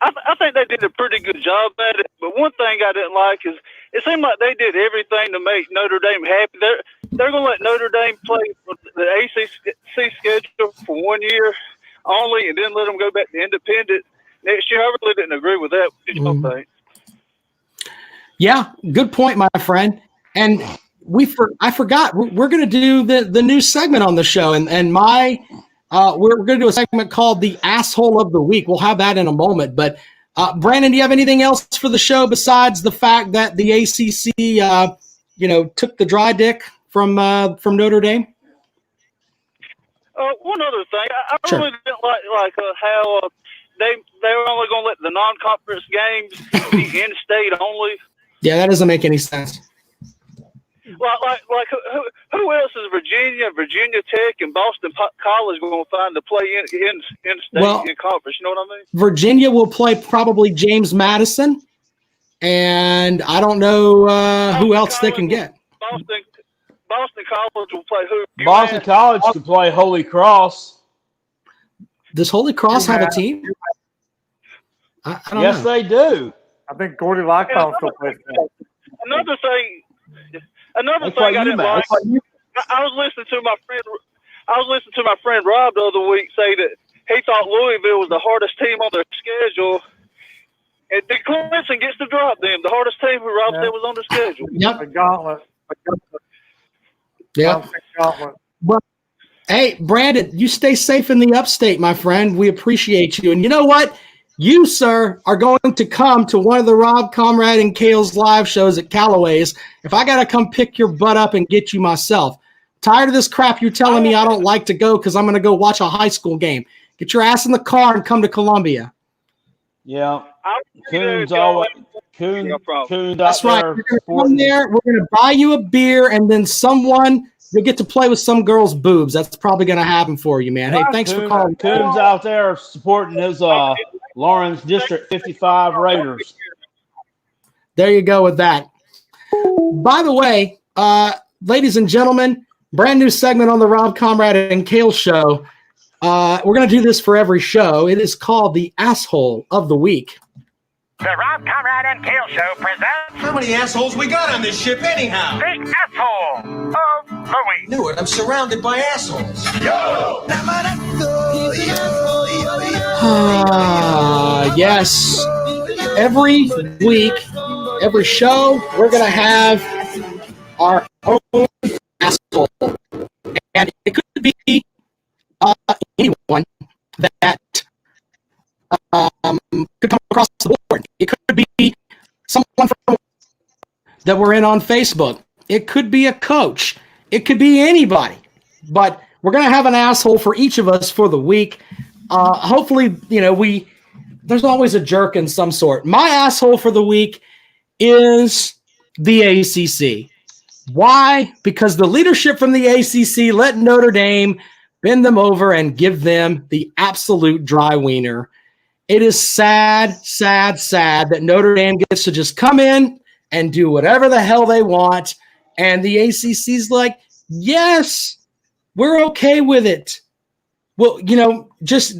J: I think they did a pretty good job at it, but one thing I didn't like is it seemed like they did everything to make Notre Dame happy. They're going to let Notre Dame play the ACC schedule for 1 year only, and then let them go back to independent next year. I really didn't agree with that. What did you think?
D: Yeah, good point, my friend. And I forgot we're going to do the new segment on the show, and we're going to do a segment called the Asshole of the Week. We'll have that in a moment. But Brandon, do you have anything else for the show besides the fact that the ACC, took the dry dick from Notre Dame?
J: One other thing, I really didn't like how they were only going to let the non-conference games be in-state only.
D: Yeah, that doesn't make any sense.
J: Like who else is Virginia Tech, and Boston College going to find to play in state in conference? You know what I mean?
D: Virginia will play probably James Madison, and I don't know who else they can get.
J: Boston College will play who?
F: Boston College can play Holy Cross.
D: Does Holy Cross have a team? I don't know.
F: They do.
E: I think Gordy Lockdown still plays.
J: Another thing I didn't like. I was listening to my friend Rob the other week say that he thought Louisville was the hardest team on their schedule, and then Clemson gets to drop them, the hardest team who Rob said was on the schedule.
D: Yep.
E: The gauntlet.
D: Yeah. Well, hey, Brandon, you stay safe in the upstate, my friend. We appreciate you. And you know what? You, sir, are going to come to one of the Rob, Comrade, and Kale's live shows at Callaway's if I got to come pick your butt up and get you myself. Tired of this crap you're telling me I don't like to go because I'm going to go watch a high school game. Get your ass in the car and come to Columbia.
F: Yeah. Coon's always Coon.
D: That's right. You're going to come there. We're going to buy you a beer, and then you'll get to play with some girl's boobs. That's probably going to happen for you, man. Hey, thanks for calling.
F: Coon's out there supporting his Lawrence District 55 Raiders.
D: There you go with that. By the way, ladies and gentlemen, brand new segment on the Rob, Comrade, and Kale show. We're going to do this for every show. It is called the Asshole of the Week.
B: The Rob, Comrade, and Kale show presents...
C: How many assholes we got on this ship anyhow?
B: The Asshole of the Week.
C: Knew it. I'm surrounded by assholes.
D: Yes. Every week, every show, we're going to have our own asshole. And it could be anyone that could come across the board. It could be someone that we're in on Facebook. It could be a coach. It could be anybody. But we're going to have an asshole for each of us for the week. Hopefully, there's always a jerk in some sort. My asshole for the week is the ACC. Why? Because the leadership from the ACC let Notre Dame bend them over and give them the absolute dry wiener. It is sad, sad, sad that Notre Dame gets to just come in and do whatever the hell they want. And the ACC's like, yes, we're okay with it. Well, just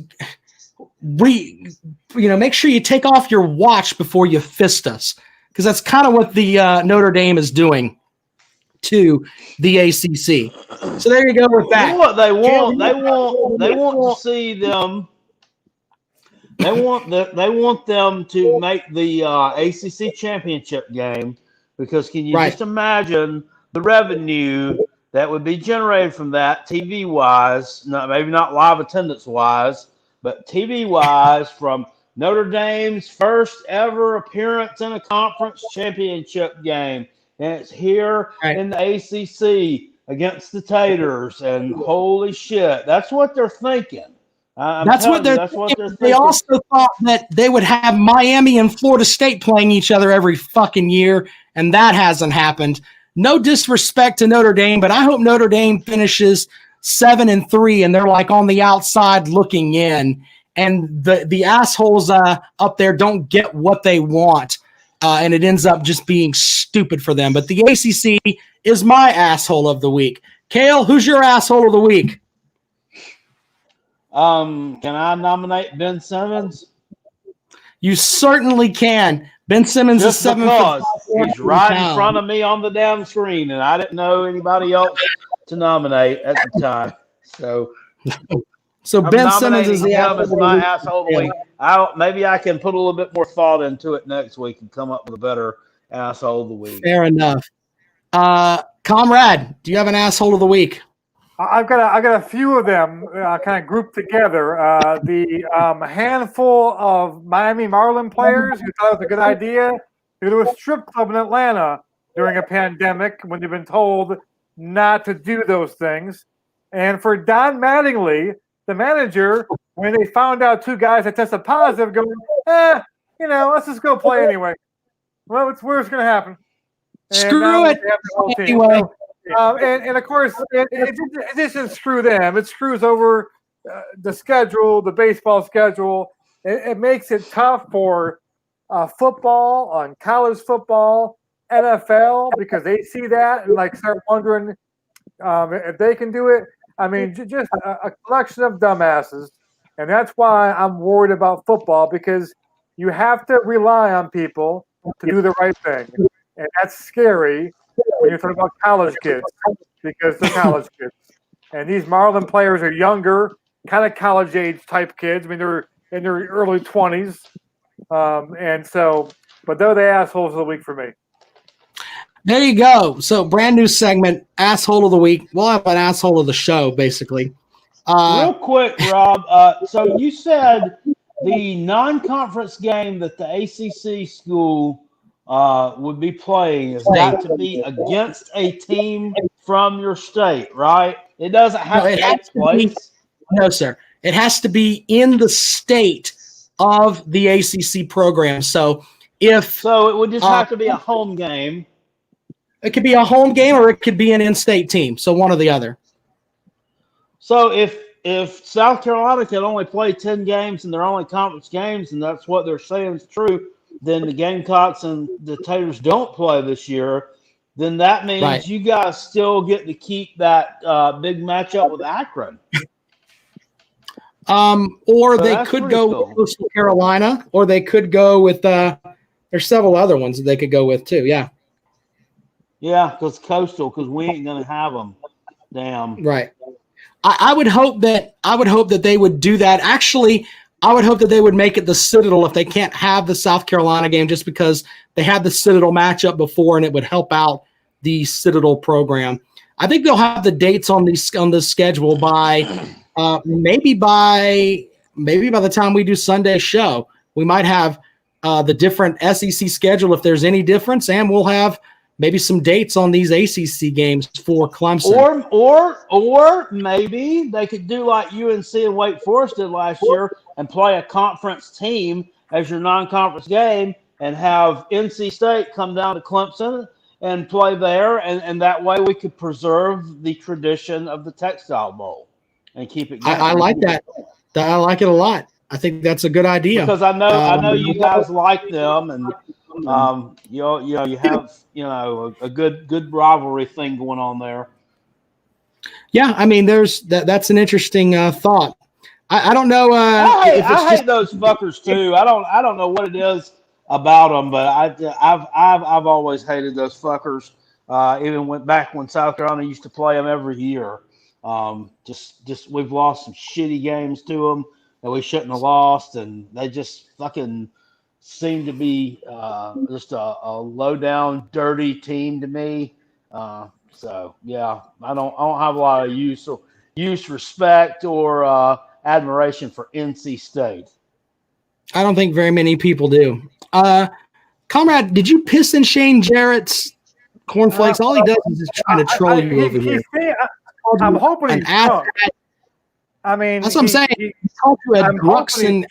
D: make sure you take off your watch before you fist us, because that's kind of what the Notre Dame is doing to the ACC. So there you go with that.
F: You know what they want? They want to see them. They want them to make the ACC championship game, because can you just imagine the revenue that would be generated from that, TV wise, maybe not live attendance wise, but TV wise, from Notre Dame's first ever appearance in a conference championship game, and it's here in the ACC against the Taters, and holy shit, that's what they're thinking.
D: That's what they're thinking. They also thought that they would have Miami and Florida State playing each other every fucking year, and that hasn't happened. No disrespect to Notre Dame, but I hope Notre Dame finishes 7-3 and they're like on the outside looking in, and the assholes up there don't get what they want, and it ends up just being stupid for them. But the ACC is my asshole of the week. Kale, who's your asshole of the week?
F: Can I nominate Ben Simmons?
D: You certainly can. Ben Simmons is 7 foot.
F: He's right in front of me on the damn screen, and I didn't know anybody else to nominate at the time. So
D: Ben Simmons is
F: my asshole of the week. Maybe I can put a little bit more thought into it next week and come up with a better asshole of the week.
D: Fair enough. Comrade, do you have an asshole of the week?
E: I've got a few of them kind of grouped together. The handful of Miami Marlin players who thought it was a good idea to go to a strip club in Atlanta during a pandemic when they've been told not to do those things. And for Don Mattingly, the manager, when they found out 2 guys that tested positive, going, let's just go play anyway. Well, it's where it's going to happen. And
D: screw it
E: anyway. And of course, it doesn't screw them. It screws over the schedule, the baseball schedule. It makes it tough for football, on college football, NFL, because they see that and start wondering if they can do it. I mean, just a collection of dumbasses. And that's why I'm worried about football, because you have to rely on people to do the right thing. And that's scary when you're talking about college kids, because they're college kids. And these Marlin players are younger, kind of college age type kids. I mean, they're in their early 20s. But they're the assholes of the week for me.
D: There you go. So brand new segment, asshole of the week. We'll have an asshole of the show, basically.
F: Real quick, Rob. So you said the non-conference game that the ACC school would be playing has got to be against a team from your state, right? It doesn't have to take place.
D: No, sir. It has to be in the state of the ACC program. So it
F: would just have to be a home game.
D: It could be a home game, or it could be an in-state team. So one or the other.
F: So if South Carolina can only play 10 games and they're only conference games, and that's what they're saying is true, then the Gamecocks and the Taters don't play this year, then that means you guys still get to keep that big matchup with Akron.
D: Or they could go with Coastal Carolina, or they could go with there's several other ones that they could go with too. Yeah.
F: Yeah, because we ain't gonna have them. Damn.
D: Right. I would hope that they would do that. Actually, I would hope that they would make it the Citadel if they can't have the South Carolina game, just because they had the Citadel matchup before, and it would help out the Citadel program. I think they'll have the dates on the schedule by maybe by the time we do Sunday's show. We might have the different SEC schedule if there's any difference, and we'll have maybe some dates on these ACC games for Clemson.
F: Or maybe they could do like UNC and Wake Forest did last year and play a conference team as your non-conference game, and have NC State come down to Clemson and play there, and that way we could preserve the tradition of the Textile Bowl and keep it going.
D: I like that. I like it a lot. I think that's a good idea.
F: Because I know you guys like them, and you have a good rivalry thing going on there.
D: Yeah, I mean, that's an interesting thought. I don't know if it's
F: I
D: just
F: hate those fuckers too. I don't know what it is about them, but I've always hated those fuckers. Even went back when South Carolina used to play them every year. Just we've lost some shitty games to them that we shouldn't have lost, and they just fucking seem to be just a low down, dirty team to me. So yeah, I don't have a lot of use, respect, or admiration for NC State.
D: I don't think very many people do. Comrade, did you piss in Shane Jarrett's cornflakes? All he does is just trying to troll you over here.
E: I'm hoping he's drunk. I mean,
D: that's what I'm saying. He called you a Bruxen.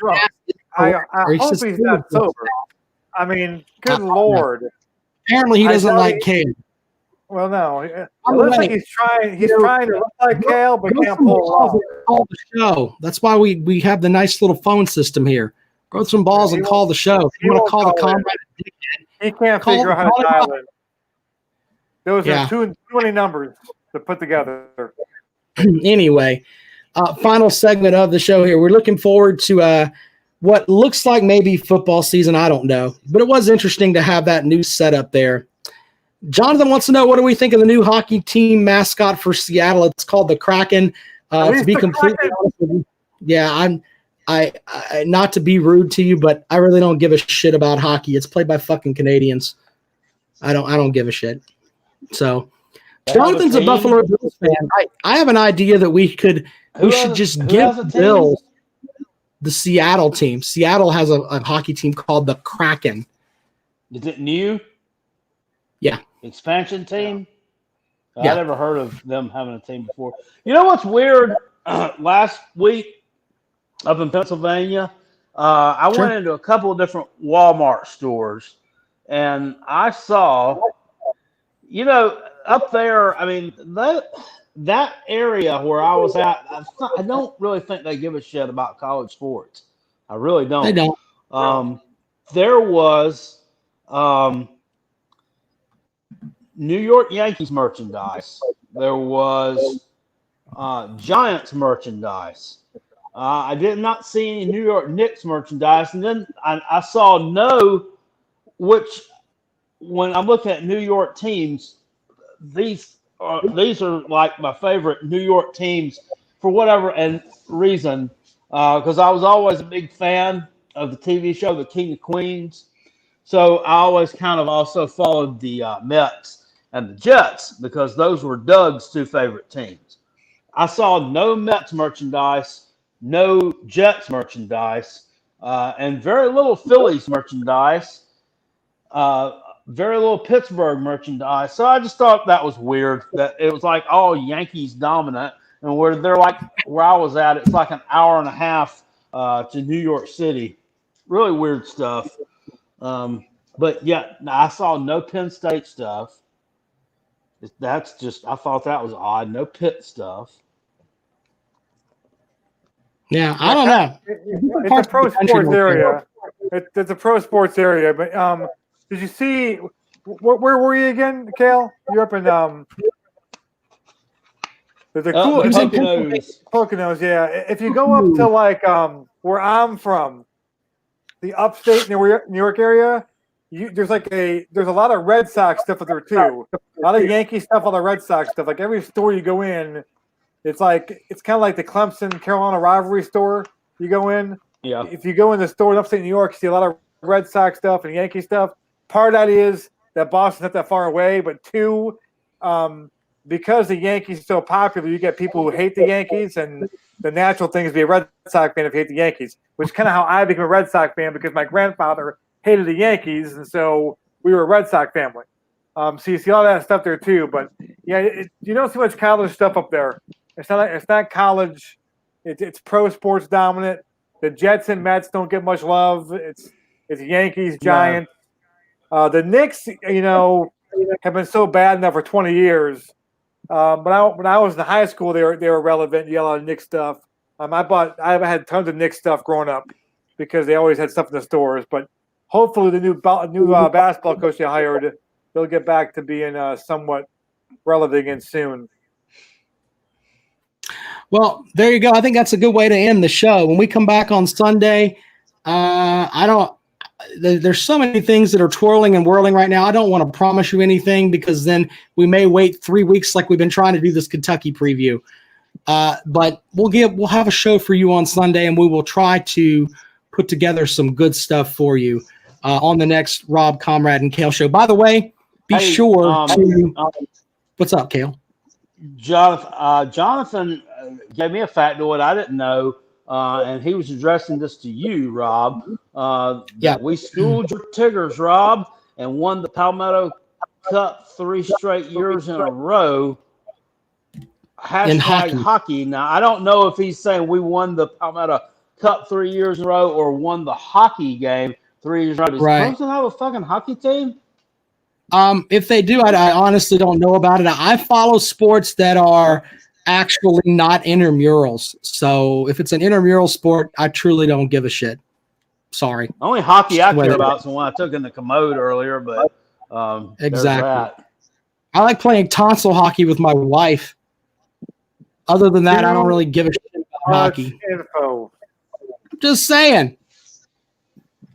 E: I hope he's not sober. I mean, good Lord.
D: Apparently, he doesn't like Kale.
E: Well, no. It looks like he's trying to look like Kale, but can't pull it off.
D: Call the show. That's why we have the nice little phone system here. Throw some balls and call the show. If you want to call the comrade,
E: he can't figure out how to dial it. Those are too many numbers to put together.
D: Anyway, final segment of the show here. We're looking forward to what looks like maybe football season. I don't know, but it was interesting to have that new setup there. Jonathan wants to know, what do we think of the new hockey team mascot for Seattle? It's called the Kraken. To be completely honest with you, yeah, I not to be rude to you, but I really don't give a shit about hockey. It's played by fucking Canadians. I don't give a shit. So Jonathan's a Buffalo Bills fan. I have an idea that we should just give Bills the Seattle team. Seattle has a hockey team called the Kraken.
F: Is it new?
D: Yeah.
F: Expansion team?
D: Yeah.
F: I never heard of them having a team before. You know what's weird? Last week up in Pennsylvania, I went into a couple of different Walmart stores, and I saw, up there, I mean, that area where I was at, I don't really think they give a shit about college sports. I really don't.
D: They don't.
F: There was New York Yankees merchandise. There was Giants merchandise. I did not see any New York Knicks merchandise. And then I saw which when I'm looking at New York teams, these are like my favorite New York teams for whatever reason, because I was always a big fan of the TV show The King of Queens. So I always kind of also followed the Mets and the Jets because those were Doug's two favorite teams. I saw no Mets merchandise, no Jets merchandise, and very little Phillies merchandise, very little Pittsburgh merchandise. So I just thought that was weird, that it was like all Yankees dominant, and where I was at, it's like an hour and a half to New York City. Really weird stuff. But yeah, I saw no Penn State stuff. That's just, I thought that was odd. No Pitt stuff.
D: Yeah, I don't know.
E: It's a pro sports area. It's a pro sports area. But did you see, where were you again, Kale? You're up in there's a cool Poconos. Yeah. If you go up to like where I'm from, the upstate New York area, there's a lot of Red Sox stuff up there too. A lot of Yankee stuff, all the Red Sox stuff. Like every store you go in, it's kind of like the Clemson Carolina rivalry store. You go in,
F: yeah.
E: If you go in the store in upstate New York, you see a lot of Red Sox stuff and Yankee stuff. Part of that is that Boston's not that far away, but two, because the Yankees are so popular, you get people who hate the Yankees, and the natural thing is to be a Red Sox fan if you hate the Yankees, which is kind of how I became a Red Sox fan, because my grandfather hated the Yankees, and so we were a Red Sox family. So you see all that stuff there too, but yeah, you don't see much college stuff up there. It's not college. It's pro sports dominant. The Jets and Mets don't get much love. It's Yankees, Giants. The Knicks, have been so bad now for 20 years. But when I was in high school, they were relevant. You had a lot of Knicks stuff. I had tons of Knicks stuff growing up because they always had stuff in the stores. But hopefully, the new basketball coach they hired, they'll get back to being somewhat relevant again soon.
D: Well, there you go. I think that's a good way to end the show. When we come back on Sunday, there's so many things that are twirling and whirling right now. I don't want to promise you anything because then we may wait 3 weeks like we've been trying to do this Kentucky preview. But we'll have a show for you on Sunday, and we will try to put together some good stuff for you on the next Rob, Comrade, and Kale show. By the way, be sure to what's up, Kale?
F: Jonathan gave me a factoid I didn't know, and he was addressing this to you, Rob. We schooled your Tigers, Rob, and won the Palmetto Cup 3 straight years in a row. Hashtag hockey. Now, I don't know if he's saying we won the Palmetto Cup 3 years in a row or won the hockey game 3 years in a row. Does Clemson have a fucking hockey team?
D: If they do, I honestly don't know about it. I follow sports that are actually not intramurals. So if it's an intramural sport, I truly don't give a shit. Sorry.
F: Only hockey I care about is the one I took in the commode earlier, but
D: exactly. I like playing tonsil hockey with my wife. Other than that, I don't really give a shit about hockey.
E: Info.
D: Just saying.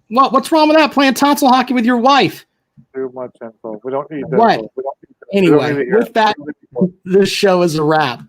D: What's wrong with that? Playing tonsil hockey with your wife?
E: Too much info. We don't need that.
D: What?
E: Info. We don't need that.
D: Anyway, with that, this show is a wrap.